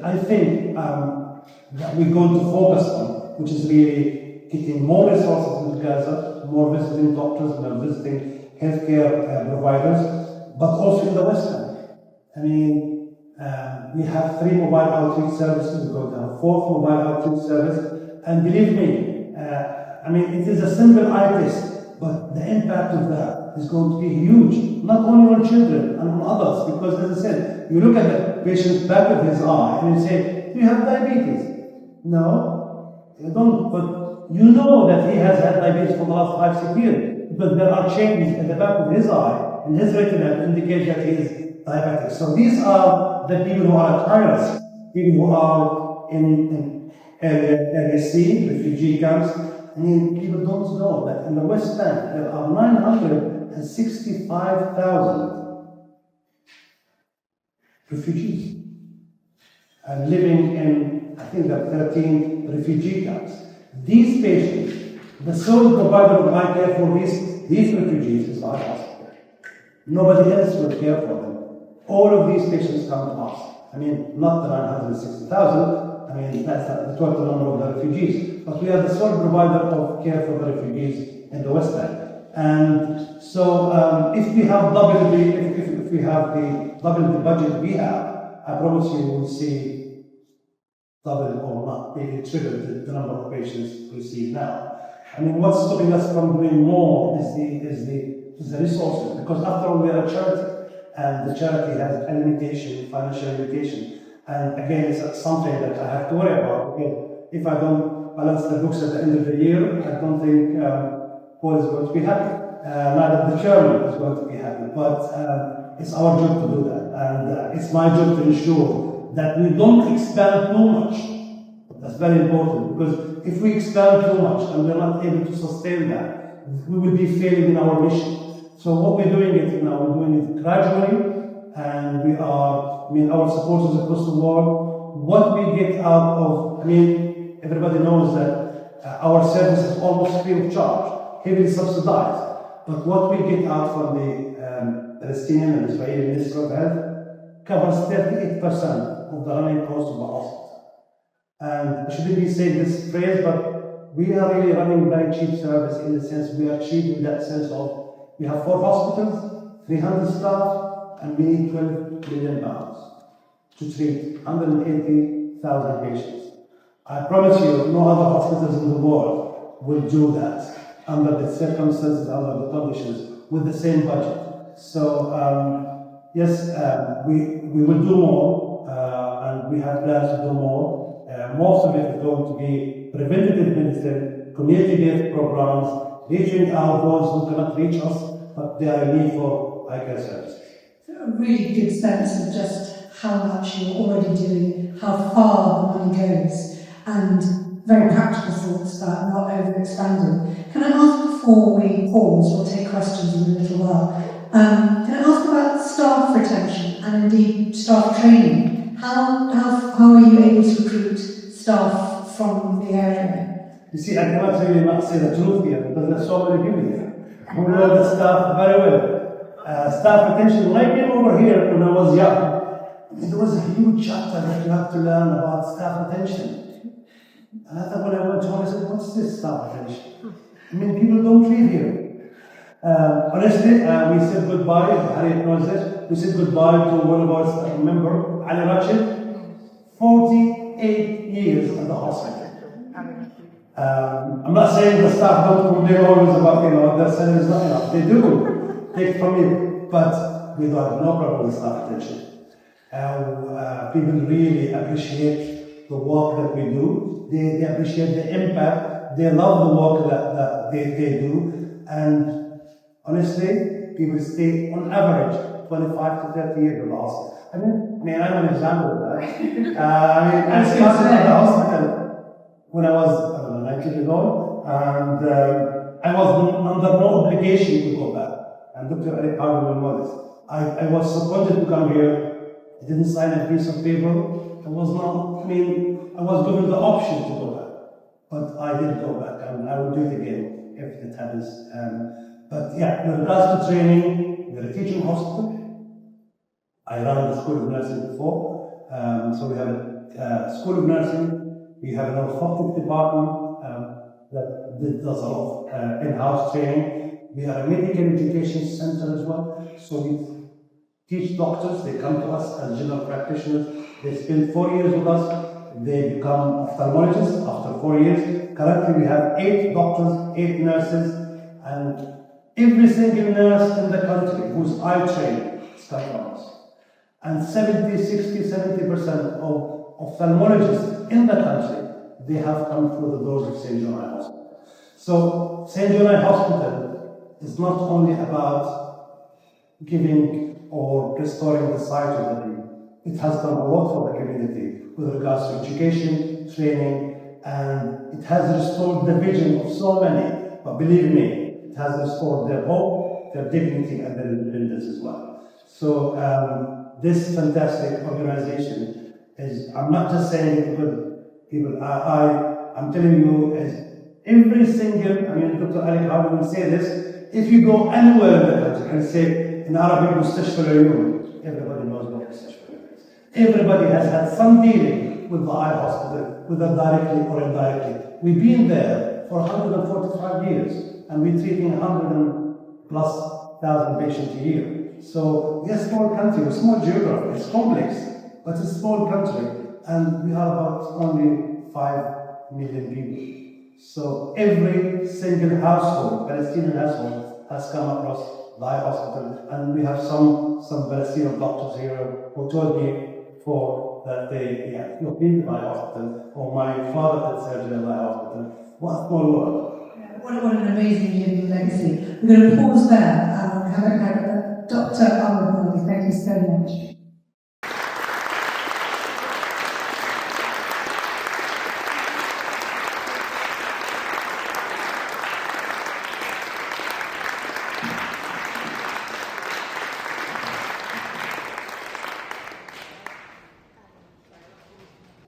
I think that we're going to focus on, which is really getting more resources into Gaza, more visiting doctors, more visiting healthcare providers, but also in the West Bank. I mean, we have 3 mobile outreach services. We're going to have a 4th mobile outreach service, and believe me, I mean, it is a simple eye test, but the impact of that is going to be huge, not only on children and on others, because as I said, you look at the patient's back of his eye and you say, do you have diabetes? No, you don't, but you know that he has had diabetes for the last 5-6 years, because there are changes at the back of his eye, in his retina, to indicate that he is diabetic. So these are the people who are at high risk, people who are in area C, refugee camps. I mean, people don't know that in the West Bank there are 965,000 refugees living in, I think, there are 13 refugee camps. These patients, the sole provider of eye care for these refugees is our hospital. Nobody else will care for them. All of these patients come to us. I mean, not the 960,000. I mean, that's the total number of the refugees. But we are the sole provider of care for the refugees in the West Bank. And so, if we have double the budget we have, I promise you will see double or not, maybe triple the number of patients we see now. I mean, what's stopping us from doing more is the resources, because after all, we are a charity, and the charity has a limitation, financial limitation. And again, it's something that I have to worry about, because if I don't balance the books at the end of the year, I don't think Paul is going to be happy. Neither the chairman is going to be happy. But it's our job to do that. And it's my job to ensure that we don't expand too much. That's very important, because if we expand too much and we're not able to sustain that, we will be failing in our mission. So what we're doing it now, we're doing it gradually, and we are, I mean, our supporters across the world, what we get out of, I mean, everybody knows that our service is almost free of charge, heavily subsidized. But what we get out from the Palestinian and Israeli Ministry of Health covers 38% of the running cost of the hospital. And I shouldn't be saying this phrase, but we are really running very cheap service, in the sense we are cheap in that sense of we have 4 hospitals, 300 staff, and we need £12 million to treat 180,000 patients. I promise you, no other hospitals in the world will do that under the circumstances, under the conditions, with the same budget. So, yes, we will do more, and we have plans to do more. Most of it is going to be preventative medicine, community-based programs, reaching out those who cannot reach us, but they are in need for eye care services. A really good sense of just how much you're already doing, how far the money goes, and very practical thoughts about not overexpanding. Can I ask, before we pause, we'll take questions in a little while, can I ask about staff retention and indeed staff training? How are you able to recruit staff from the area. You see, I cannot really not say the truth here because there's so many people here who know the staff very well. Staff retention, when I came over here when I was young, there was a huge chapter that you have to learn about staff retention. And I thought when I went home, I said, what's this staff retention? I mean, people don't live here. Honestly, we said goodbye, Harriet knows this, we said goodbye to one of our members, Ali Rashid, 48 years at the hospital. I'm not saying the staff don't complain always about, their salary is not enough. They do take from you, but we don't have no problem with staff retention. People really appreciate the work that we do. They appreciate the impact. They love the work that they do. And honestly, people stay on average 25 to 30 years in the hospital. I mean, I'm an example of that. I started at the hospital when I was 19 years old, and I was under no obligation to go back. And Dr. Ahmad Ma'ali, I was supposed to come here. I didn't sign a piece of paper. I was given the option to go back, but I didn't go back, and I will do it again if it happens. But yeah, with regards to training, we're a teaching hospital. I ran the School of Nursing before, so we have a School of Nursing. We have an orthoptic department that does a lot of in-house training. We have a medical education center as well. So we teach doctors, they come to us as general practitioners. They spend 4 years with us. They become ophthalmologists after 4 years. Currently we have 8 doctors, 8 nurses, and every single nurse in the country who's eye trained is come from us. And 70% of ophthalmologists in the country, they have come through the doors of St. John Eye Hospital. So St. John Eye Hospital is not only about giving or restoring the sight of the view. It has done a lot for the community with regards to education, training, and it has restored the vision of so many. But believe me, it has restored their hope, their dignity, and their independence as well. So this fantastic organization is, I'm not just saying it because people, I'm telling you, as every single, Dr. Ali Howard will say this, if you go anywhere in the country and say, in Arabic, Mustashfa al-Uyun, everybody knows what Mustashfa al-Uyun is. Everybody has had some dealing with the eye hospital, whether directly or indirectly. We've been there for 145 years, and we're treating 100,000+ patients a year. So we're a small country, a small geography, it's complex, but it's a small country, and we are about only 5 million people. So every single household, Palestinian household, has come across the eye hospital, and we have some Palestinian doctors here who told me you've been to my hospital, or my father did surgery in my hospital. What a small world. Yeah, what an amazing living legacy. We're going to pause there and have a Dr. Ahmad Ma'ali, thank you so much.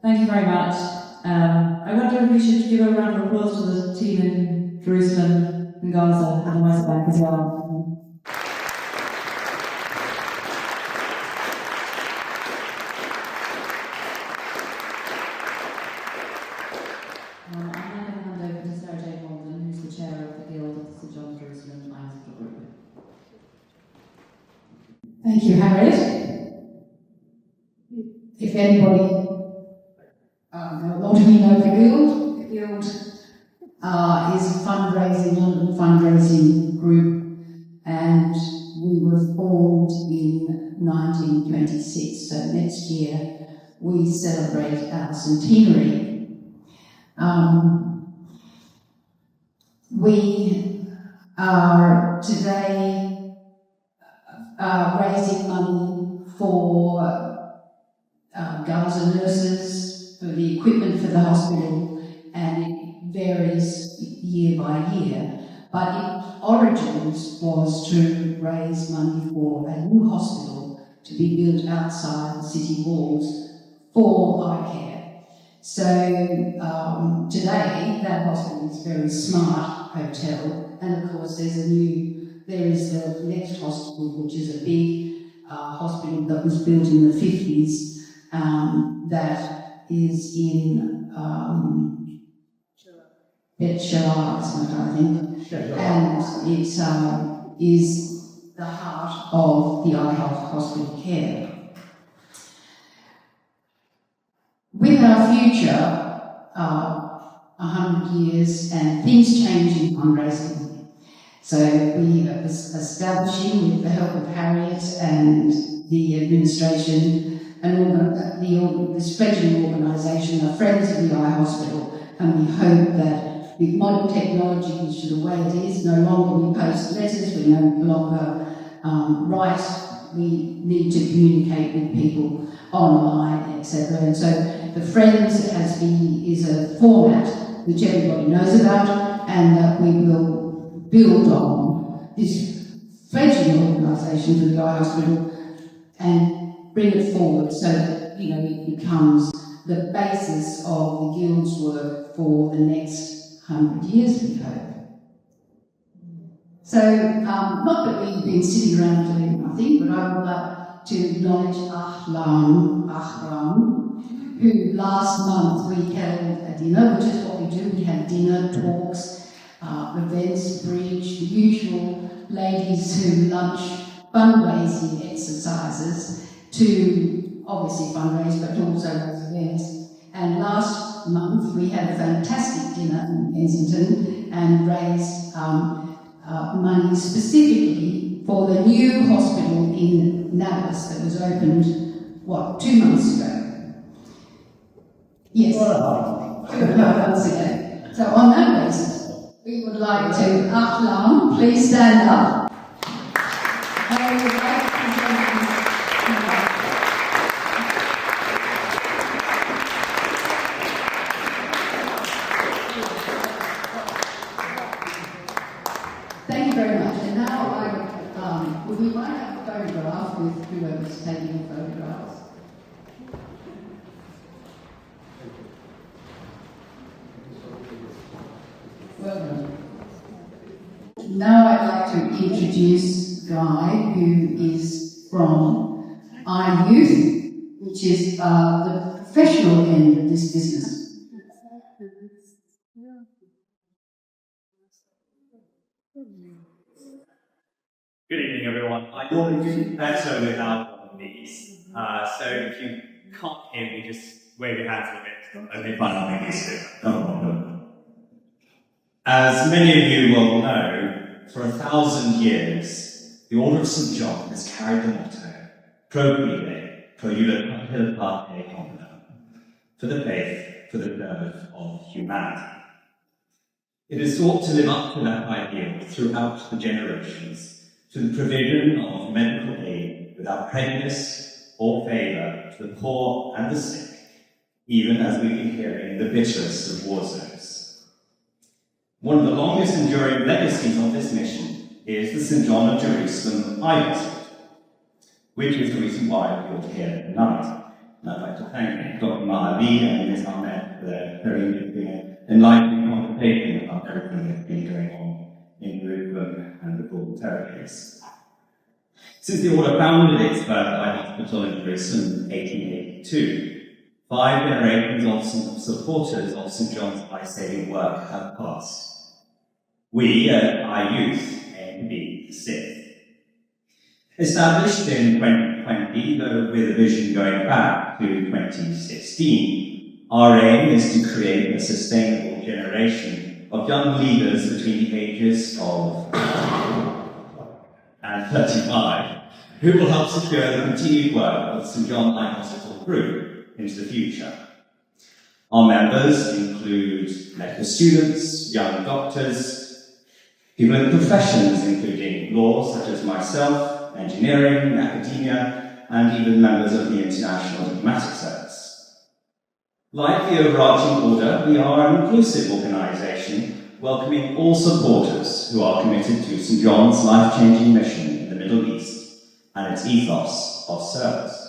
Thank you very much. I wonder if we should give a round of applause to the team in Jerusalem and Gaza and the West Bank as well. I'm now going to hand over to Sarah J. Holden, who's the chair of the Guild of St. John Jerusalem iYouth Group. Thank you, Harriet. If anybody, a lot of you know the Guild. The Guild is a London fundraising group, and we were formed in 1926, so next year we celebrate our centenary. We are today raising money for Gaza nurses, for the equipment for the hospital, and it varies year by year. But its origins was to raise money for a new hospital to be built outside the city walls for eye care. So today, that hospital is a very smart hotel, and of course there is the next hospital, which is a big hospital that was built in the 50s, that is in Sharad, I think, and it is the heart of the iYouth hospital care. With our future, 100 years and things change in fundraising. So we are establishing, with the help of Harriet and the administration, this fledgling organisation, are Friends of the Eye Hospital, and we hope that with modern technology, which is the way it is, no longer we post letters, we no longer write, we need to communicate with people online, etc. And so the Friends is a format which everybody knows about, and that we will build on this fledgling organisation for the Eye Hospital and bring it forward so that it becomes the basis of the Guild's work for the next 100 years, we hope. So, not that we've been sitting around doing nothing, but I would like to acknowledge Ahram, who last month we held a dinner, which is what we do. We had dinner, talks, events, bridge, the usual ladies who lunch, fundraising exercises to obviously fundraise, but also those events. And last month we had a fantastic dinner in Kensington and raised money specifically for the new hospital in Nablus that was opened, 2 months ago? Yes, 2.5 months ago. So on that basis, we would like to, Ahlam, please stand up. I would like to Thank you very much. And now we might have a photograph with whoever's taking the photographs. Well done. Now I'd like to introduce Guy, who is from iYouth, which is the professional end of this business. Good evening, everyone. I normally do better without one of these. So if you can't hear me, just wave your hands a bit. Only fun I'll make this do. No problem. As many of you will know, for 1,000 years, the Order of St. John has carried the motto, Pro Fide, Pro Iulet Parte Hominum, for the faith, for the birth of humanity. It is sought to live up to that ideal throughout the generations, to the provision of medical aid without prejudice or favour to the poor and the sick, even as we've been hearing in the bitterest of war zones. One of the longest enduring legacies of this mission is the St. John of Jerusalem iYouth, which is the reason why we're all here tonight. And I'd like to thank Dr Ma'ali and Ms. Ahmed for their very enlightening conversation about everything that's been going on in Jerusalem and the Guild of Territories. Since the Order founded its first eye hospital in Jerusalem in 1882, 5 generations of supporters of St. John's eye-saving work have passed. We at iYouth aim to be the 6th. Established in 2020, though with a vision going back to 2016, our aim is to create a sustainable generation of young leaders between the ages of and 35, who will help secure the continued work of the St. John Eye Hospital Group into the future. Our members include medical students, young doctors, people in professions including law, such as myself, engineering, academia, and even members of the International Diplomatic Service. Like the overarching order, we are an inclusive organisation welcoming all supporters who are committed to St. John's life-changing mission in the Middle East and its ethos of service.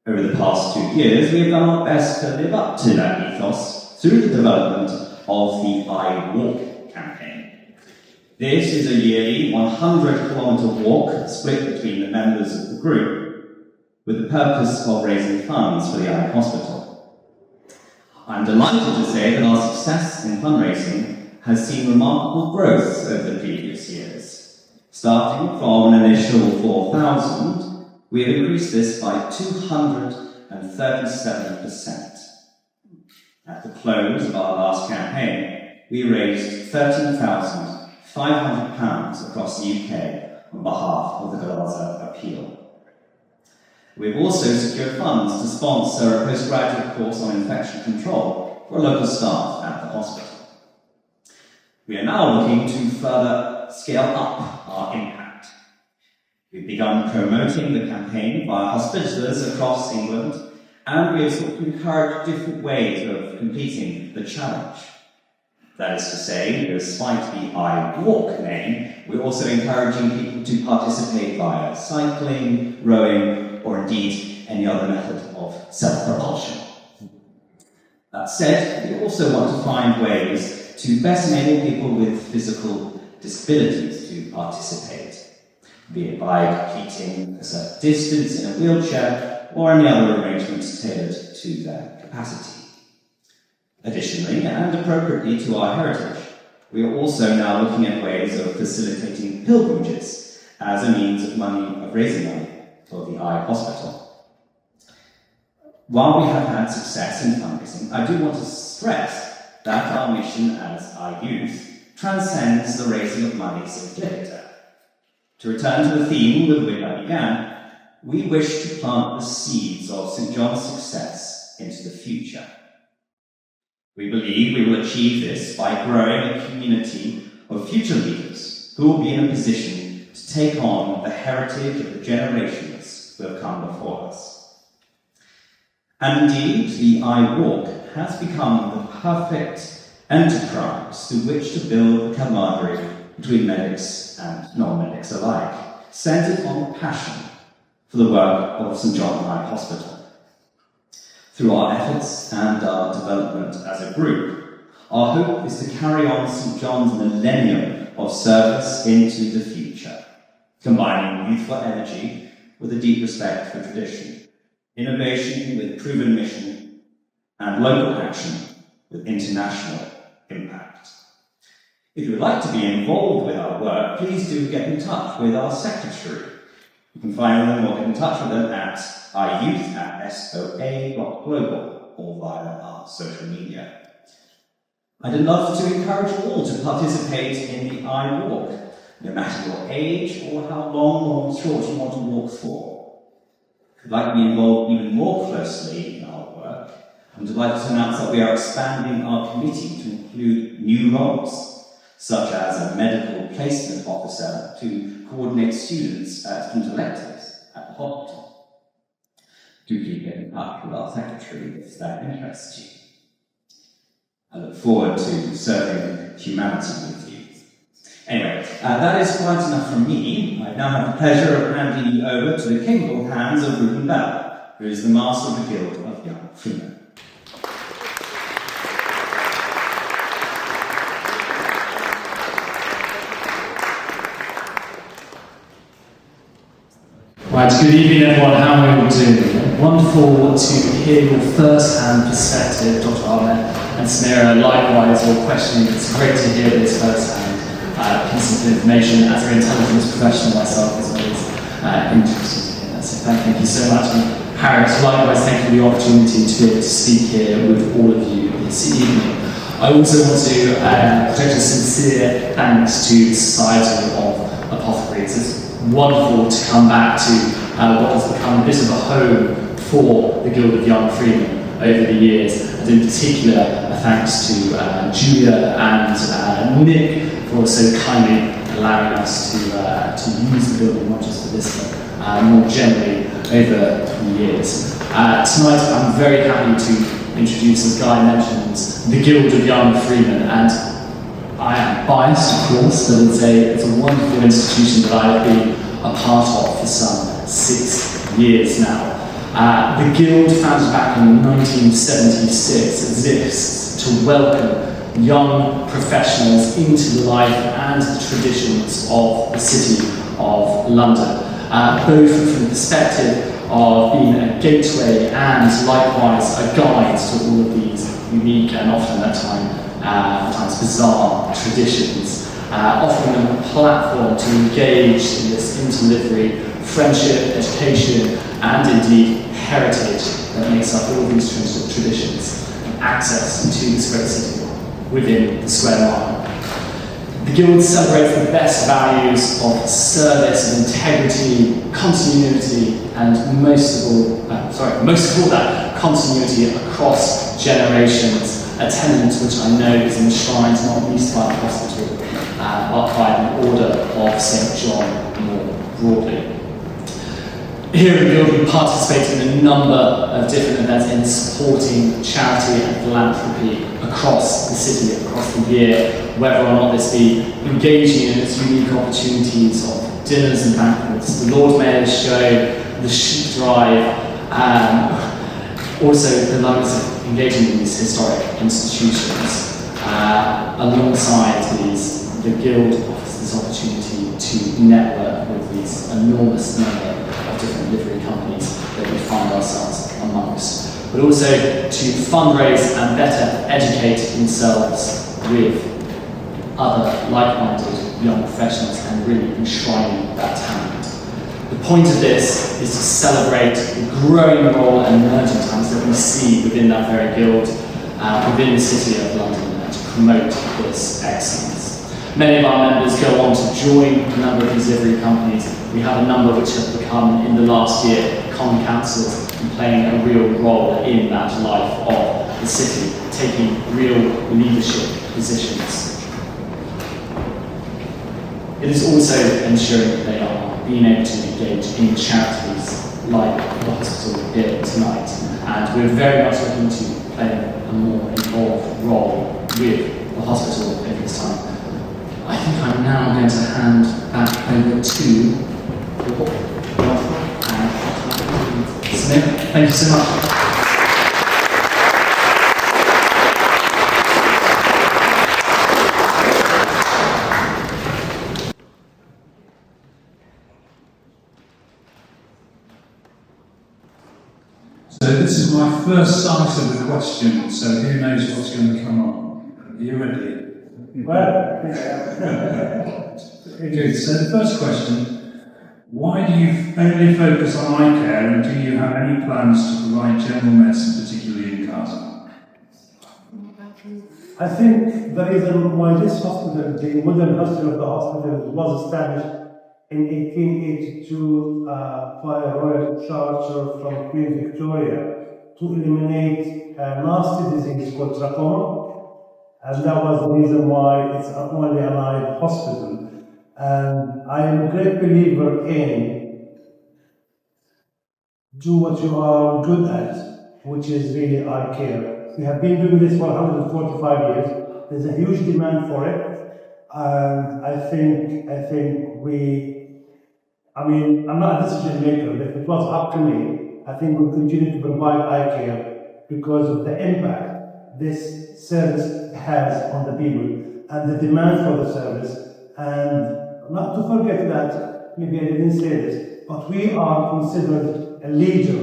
Over the past 2 years, we have done our best to live up to that ethos through the development of the iWalk campaign. This is a yearly 100-kilometre walk split between the members of the group with the purpose of raising funds for the Eye Hospital. I'm delighted to say that our success in fundraising has seen remarkable growth over the previous years. Starting from an initial 4,000, we have increased this by 237%. At the close of our last campaign, we raised £13,500 across the UK on behalf of the Gaza appeal. We've also secured funds to sponsor a postgraduate course on infection control for local staff at the hospital. We are now looking to further scale up our impact. We've begun promoting the campaign via hospitals across England, and we have sought to encourage different ways of completing the challenge. That is to say, despite the iWalk name, we're also encouraging people to participate via cycling, rowing, or indeed any other method of self-propulsion. That said, we also want to find ways to best enable people with physical disabilities to participate, be it by completing a certain distance in a wheelchair or any other arrangements tailored to their capacity. Additionally, and appropriately to our heritage, we are also now looking at ways of facilitating pilgrimages as a means of raising money for the Eye Hospital. While we have had success in fundraising, I do want to stress that our mission as iYouth transcends the raising of money simpliciter. To return to the theme with which I began, we wish to plant the seeds of St. John's success into the future. We believe we will achieve this by growing a community of future leaders who will be in a position to take on the heritage of the generations who have come before us. And indeed, the iWalk has become the perfect enterprise through which to build the camaraderie between medics and non-medics alike, centred on passion for the work of St. John's Eye Hospital. Through our efforts and our development as a group, our hope is to carry on St. John's millennium of service into the future, combining youthful energy with a deep respect for tradition, innovation with proven mission, and local action with international impact. If you would like to be involved with our work, please do get in touch with our secretary. You can find them or get in touch with them at iYouth@soa.global or via our social media. I'd love to encourage all to participate in the iWalk, no matter your age or how long or short you want to walk for. If you'd like to be involved even more closely in our work, I'm delighted to announce that we are expanding our committee to include new roles, such as a medical placement officer to coordinate students as student electives at the hospital. Do keep get in touch with our secretary if that interests you. I look forward to serving humanity with you. Anyway, that is quite enough from me. I now have the pleasure of handing you over to the capable hands of Ruben Bell, who is the master of the Guild of Young Freemen. Right, good evening everyone, how are we doing? Wonderful to hear your first-hand perspective, Dr Ahmad and Samira, likewise your questioning. It's great to hear this first-hand piece of information. As an intelligence professional myself, it's always interesting to hear that. So thank you so much. And Harris, likewise, thank you for the opportunity to be able to speak here with all of you this evening. I also want to project a sincere thanks to the Society of Apothecaries. It's wonderful to come back to what has become a bit of a home for the Guild of Young Freemen over the years, and in particular a thanks to Julia and Nick for also kindly allowing us to use the building not just for this but more generally over the years. Tonight I'm very happy to introduce, as Guy mentioned, the Guild of Young Freemen, and I am biased, of course, but it's a wonderful institution that I have been a part of for some 6 years now. The Guild, founded back in 1976, exists to welcome young professionals into the life and the traditions of the City of London, both from the perspective of being a gateway and likewise a guide to all of these unique and often at times bizarre traditions, offering them a platform to engage in this interlivery, friendship, education, and indeed heritage that makes up all these traditions, and access to this great city within the Square Mile. The Guild celebrates the best values of service, of integrity, continuity, and most of all that continuity across generations, a tenet which I know is enshrined not least by the hospital, but by the Order of St. John more broadly. Here at the Guild, we participate in a number of different events in supporting charity and philanthropy across the city, across the year, whether or not this be engaging in its unique opportunities of dinners and banquets, the Lord Mayor's Show, the Sheep Drive, also the numbers of engaging in these historic institutions. Alongside these, the Guild offers this opportunity to network with these enormous number of different livery companies that we find ourselves amongst, but also to fundraise and better educate themselves with other like-minded young professionals and really enshrining that talent. The point of this is to celebrate the growing role and emerging talents that we see within that very Guild, within the City of London, and to promote this excellence. Many of our members go on to join a number of these livery companies. We have a number which have become, in the last year, common councils and playing a real role in that life of the city, taking real leadership positions. It is also ensuring that they are being able to engage in charities like the hospital here tonight. And we're very much looking to play a more involved role with the hospital at this time. I think I'm now going to hand back over to Samira. Thank you so much. So this is my first sight of the question, so who knows what's going to come on? Are you ready? Well, Good. So the first question, why do you only focus on eye care, and do you have any plans to provide general medicine, particularly in Gaza? I think the reason why this hospital, the modern hospital of the hospital, was established in 1882 by a royal charter from Queen Victoria to eliminate a nasty disease called trachoma. And that was the reason why it's only an eye hospital. And I am a great believer in do what you are good at, which is really eye care. We have been doing this for 145 years. There's a huge demand for it. And I think I'm not a decision maker, but if it was up to me, I think we'll continue to provide eye care because of the impact this service has on the people and the demand for the service. And not to forget that, maybe I didn't say this, but we are considered a leader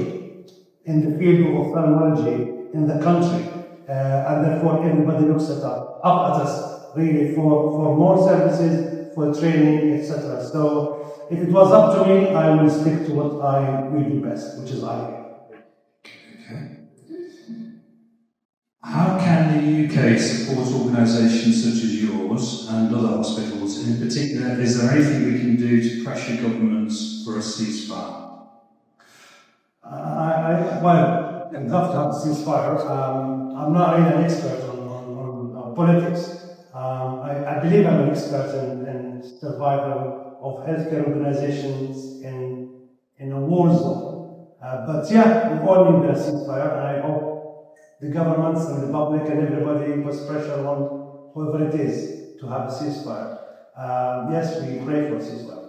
in the field of ophthalmology in the country. And therefore everybody looks up at us really for more services, for training, etc. So if it was up to me, I will stick to what I will do best, which is eye care. Okay. How can the UK support organisations such as yours and other hospitals? In particular, is there anything we can do to pressure governments for a ceasefire? Well, I'd love to have a ceasefire. I'm not really an expert on politics. I believe I'm an expert in survival of healthcare organizations in a war zone. But yeah, we all need a ceasefire, and I hope the governments and the public and everybody puts pressure on whoever it is to have a ceasefire. Yes, we pray for a ceasefire.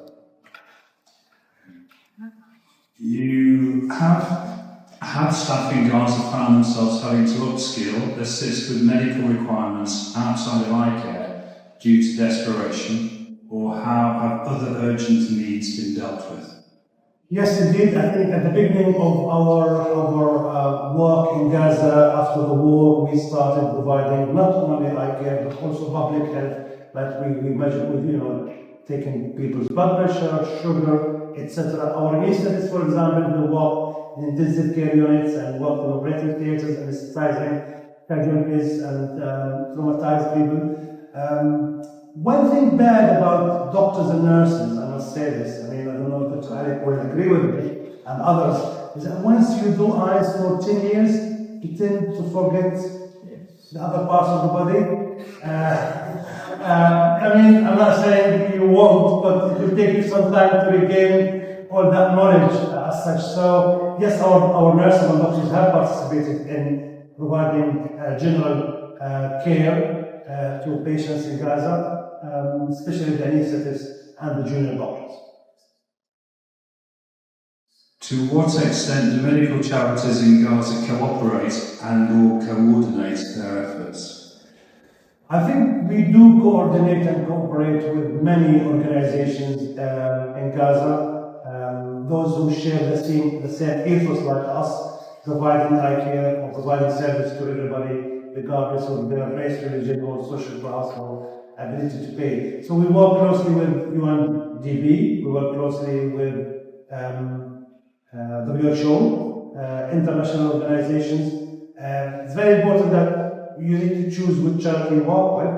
You have have staff in Gaza found themselves having to upskill, assist with medical requirements outside of eye care due to desperation, or how have other urgent needs been dealt with? Yes, indeed. I think at the beginning of our work in Gaza after the war, we started providing not only eye care but also public health. Like we measured with, taking people's blood pressure, sugar, etc. Our researchers, for example, we work in intensive care units and work in operating theaters, anesthetizing casualties and traumatized people. One thing bad about doctors and nurses, I must say this, I don't know if Dr. Alec will agree with me and others, is that once you do eyes for 10 years, you tend to forget the other parts of the body. I'm not saying you won't, but it will take you some time to regain all that knowledge as such. So, yes, our nurses and doctors have participated in providing general care to patients in Gaza. Especially the anesthetists and the junior doctors. To what extent do medical charities in Gaza cooperate and/or coordinate their efforts? I think we do coordinate and cooperate with many organizations in Gaza. Those who share the same ethos like us, providing eye care or providing service to everybody, regardless of their race, religion, or social class or ability to pay. So we work closely with UNDP, we work closely with WHO, international organizations. It's very important that you need to choose which charity you work with,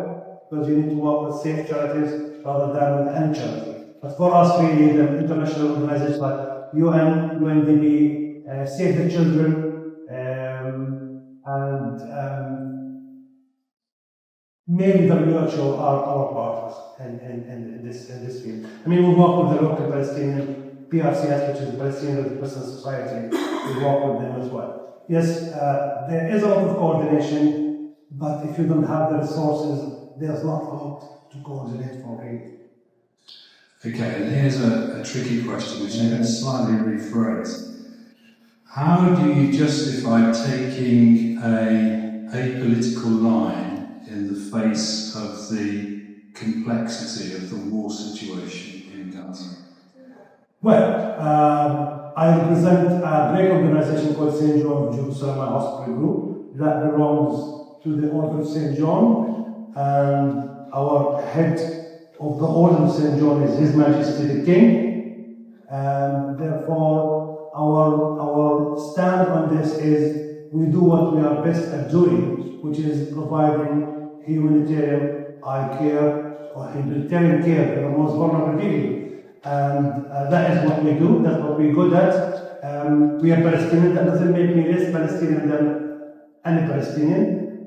because you need to work with safe charities rather than with any charity. But for us, really, the international organizations like UN, UNDP, Save the Children, mainly WHO are our partners in this field. We work with the local Palestinian PRCS, which is the Palestinian Red Crescent Society. We work with them as well. Yes, there is a lot of coordination, but if you don't have the resources, there's not a lot to coordinate for really. Okay, and here's a tricky question, which I'm going to slightly rephrase. How do you justify taking a apolitical line in the face of the complexity of the war situation in Gaza? Well, I represent a great organization called St. John of Jerusalem Hospital Group that belongs to the Order of St. John, and our head of the Order of St. John is His Majesty the King, and therefore our stand on this is we do what we are best at doing, which is providing humanitarian eye care or humanitarian care for the most vulnerable people. And that is what we do, that's what we're good at. We are Palestinian, that doesn't make me less Palestinian than any Palestinian.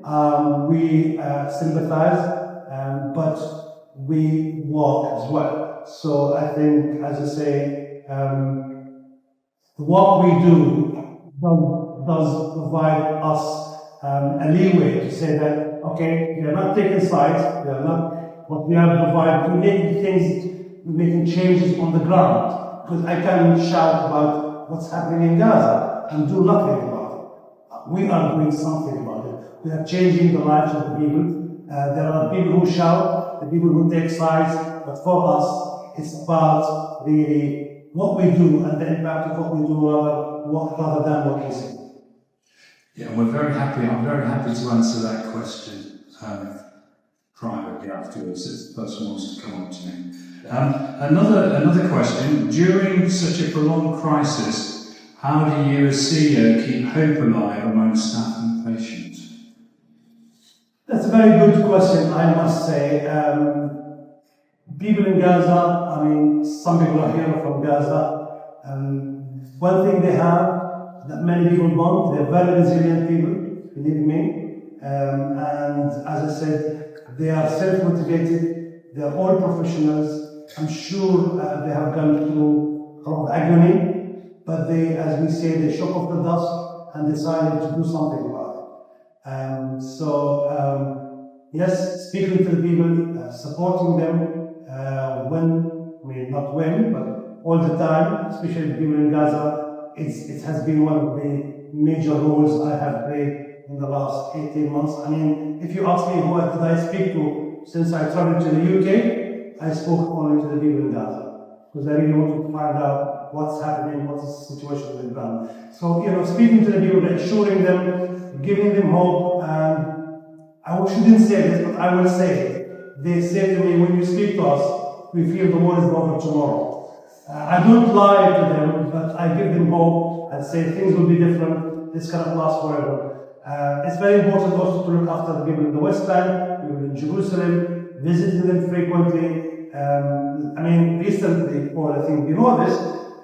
We sympathize, but we walk as well. So I think, as I say, what we do does provide us a leeway to say that, okay, we are not taking sides, we are not, but we are providing, making changes on the ground. Because I can shout about what's happening in Gaza and do nothing about it. We are doing something about it. We are changing the lives of the people. There are people who shout, the people who take sides, but for us, it's about really what we do and the impact of what we do rather than what we say. Yeah, I'm very happy to answer that question privately afterwards if the person wants to come up to me. Another question, during such a prolonged crisis, how do you as CEO keep hope alive among staff and patients? That's a very good question, I must say. People in Gaza, some people are here from Gaza. One thing they have that many people want, they're very resilient people, believe me. And as I said, they are self-motivated, they're all professionals. I'm sure they have gone through a lot of agony, but they, as we say, they shook off the dust and decided to do something about it. Yes, speaking to the people, supporting them, not when, but all the time, especially the people in Gaza, it has been one of the major roles I have played in the last 18 months. I mean, if you ask me who did I speak to since I traveled to the UK, I spoke only to the people in Gaza, because I really wanted to find out what's happening, what's the situation on the ground. So, you know, speaking to the people, assuring them, giving them hope, I shouldn't say this, but I will say it. They say to me, when you speak to us, we feel the war is over tomorrow. I don't lie to them, but I give them hope and say things will be different, this cannot last forever. It's very important also to look after the people in the West Bank, people in Jerusalem, visiting them frequently. I mean, recently, or I think you know this,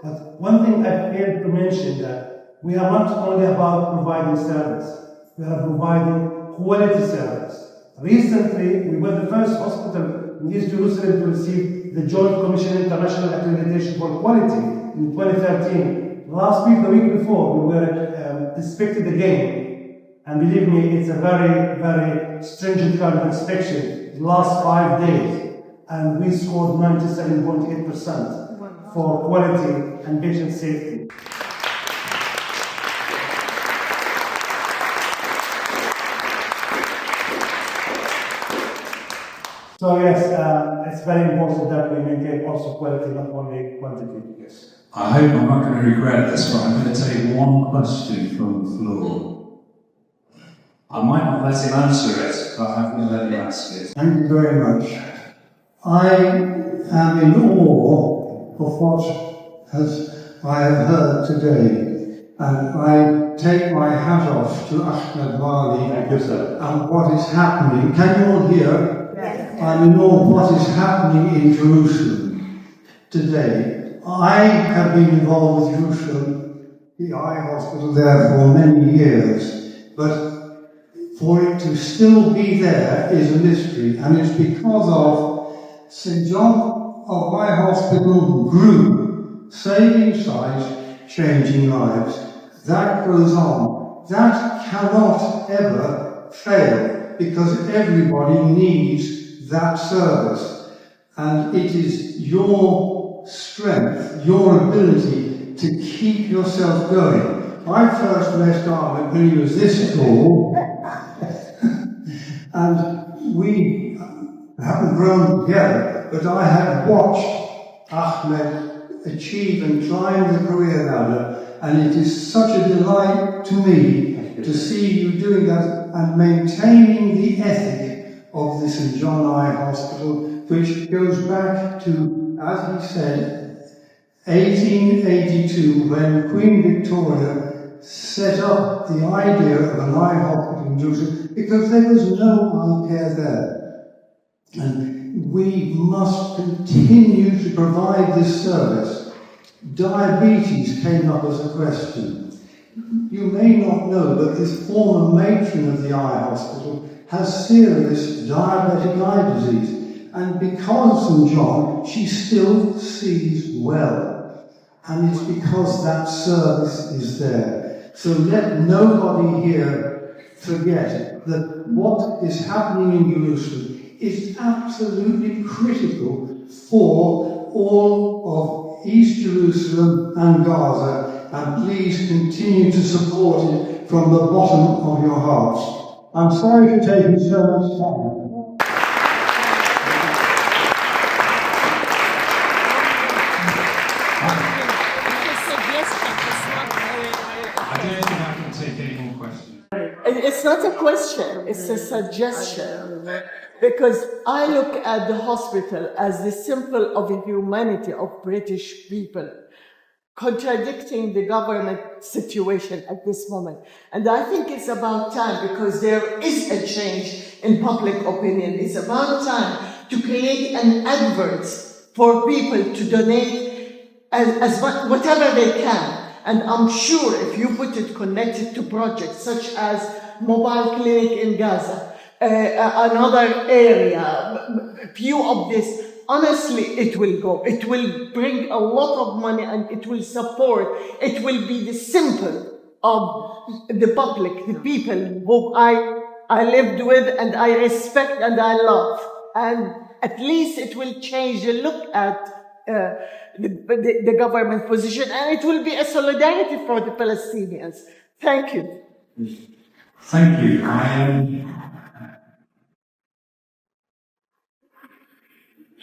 but one thing I failed to mention that we are not only about providing service, we are providing quality service. Recently, we were the first hospital in East Jerusalem to receive the Joint Commission International Accreditation for Quality in 2013. Last week, the week before, we were inspected again. And believe me, it's a very, very stringent kind of inspection. It lasts 5 days. And we scored 97.8% for quality and patient safety. So yes, it's very important that we maintain also quality, not only quantity. Yes. I hope I'm not going to regret this, but I'm going to take one question from the floor. I might not let him answer it, but I'm going to let him ask it. Thank you very much. I am in awe of what I have heard today, and I take my hat off to Ahmad Ma'ali and what is happening. Can you all hear? Yes. I'm in awe of what is happening in Jerusalem today. I have been involved with Jerusalem, the eye hospital there for many years, but for it to still be there is a mystery, and it's because of St. John of Eye Hospital grew, saving sight, changing lives. That goes on. That cannot ever fail, because everybody needs that service. And it is your strength, your ability to keep yourself going. I first met Ahmed when he was this tall, and we haven't grown together, but I have watched Ahmed achieve and climb the career ladder, and it is such a delight to me to see you doing that and maintaining the ethic of the St. John Eye Hospital, which goes back to, as he said, 1882, when Queen Victoria set up the idea of an eye hospital in Jerusalem, because there was no eye care there. And we must continue to provide this service. Diabetes came up as a question. You may not know, but this former matron of the eye hospital has serious diabetic eye disease. And because of St. John, she still sees well. And it's because that service is there. So let nobody here forget that what is happening in Jerusalem is absolutely critical for all of East Jerusalem and Gaza, and please continue to support it from the bottom of your hearts. I'm sorry for taking so much time. It's not a question, it's a suggestion. Because I look at the hospital as the symbol of the humanity of British people, contradicting the government situation at this moment. And I think it's about time, because there is a change in public opinion. It's about time to create an advert for people to donate as whatever they can. And I'm sure if you put it connected to projects such as mobile clinic in Gaza, another area, few of this, honestly, it will go. It will bring a lot of money, and it will support. It will be the symbol of the public, the people who I lived with and I respect and I love. And at least it will change the look at the government position, and it will be a solidarity for the Palestinians. Thank you. Thank you.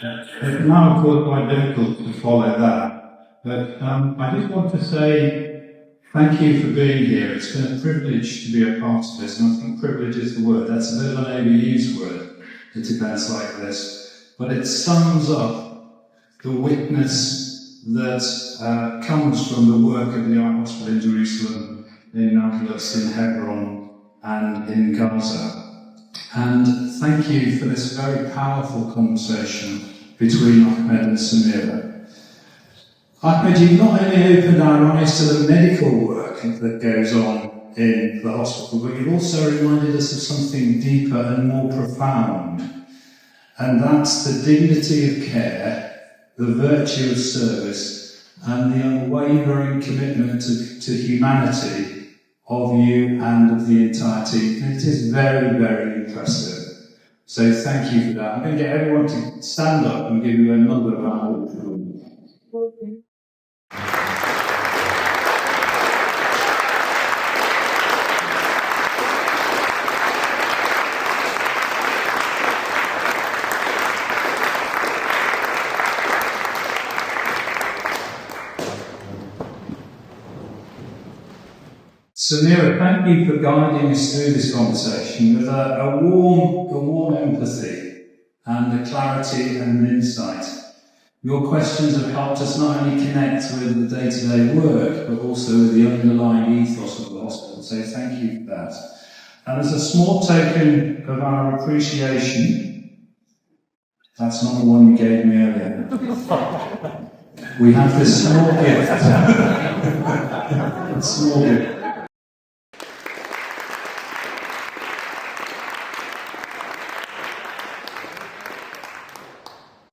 It's now, of course, quite difficult to follow that, but I just want to say thank you for being here. It's been a privilege to be a part of this, and I think privilege is the word. That's a bit of an overused word at events like this, but it sums up the witness that comes from the work of the Eye Hospital in Jerusalem, in Nablus, in Hebron, and in Gaza. And thank you for this very powerful conversation between Ahmed and Samira. Ahmed, you've not only opened our eyes to the medical work that goes on in the hospital, but you've also reminded us of something deeper and more profound. And that's the dignity of care, the virtue of service, and the unwavering commitment to humanity of you and of the entire team. And it is very, very impressive. So thank you for that. I'm going to get everyone to stand up and give you another round of applause. Samira, thank you for guiding us through this conversation with a warm empathy and a clarity and an insight. Your questions have helped us not only connect with the day-to-day work, but also with the underlying ethos of the hospital. So thank you for that. And as a small token of our appreciation, that's not the one you gave me earlier. We have this small gift. Small gift.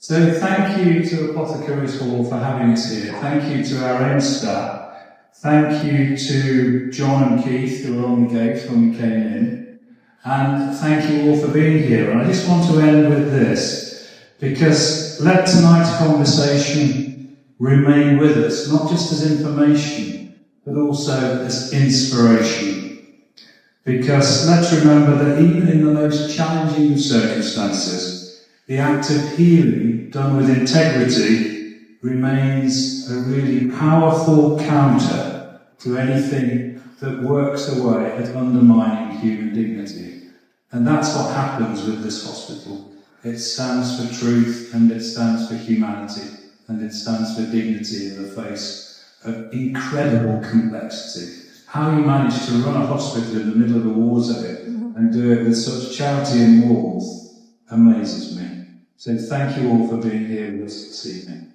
So thank you to Apothecaries Hall for having us here. Thank you to our own staff. Thank you to John and Keith, who were on the gate when we came in. And thank you all for being here. And I just want to end with this, because let tonight's conversation remain with us, not just as information, but also as inspiration. Because let's remember that even in the most challenging of circumstances, the act of healing done with integrity remains a really powerful counter to anything that works away at undermining human dignity. And that's what happens with this hospital. It stands for truth, and it stands for humanity, and it stands for dignity in the face of incredible complexity. How you manage to run a hospital in the middle of a war zone and do it with such charity and warmth amazes me. So thank you all for being here with us this evening.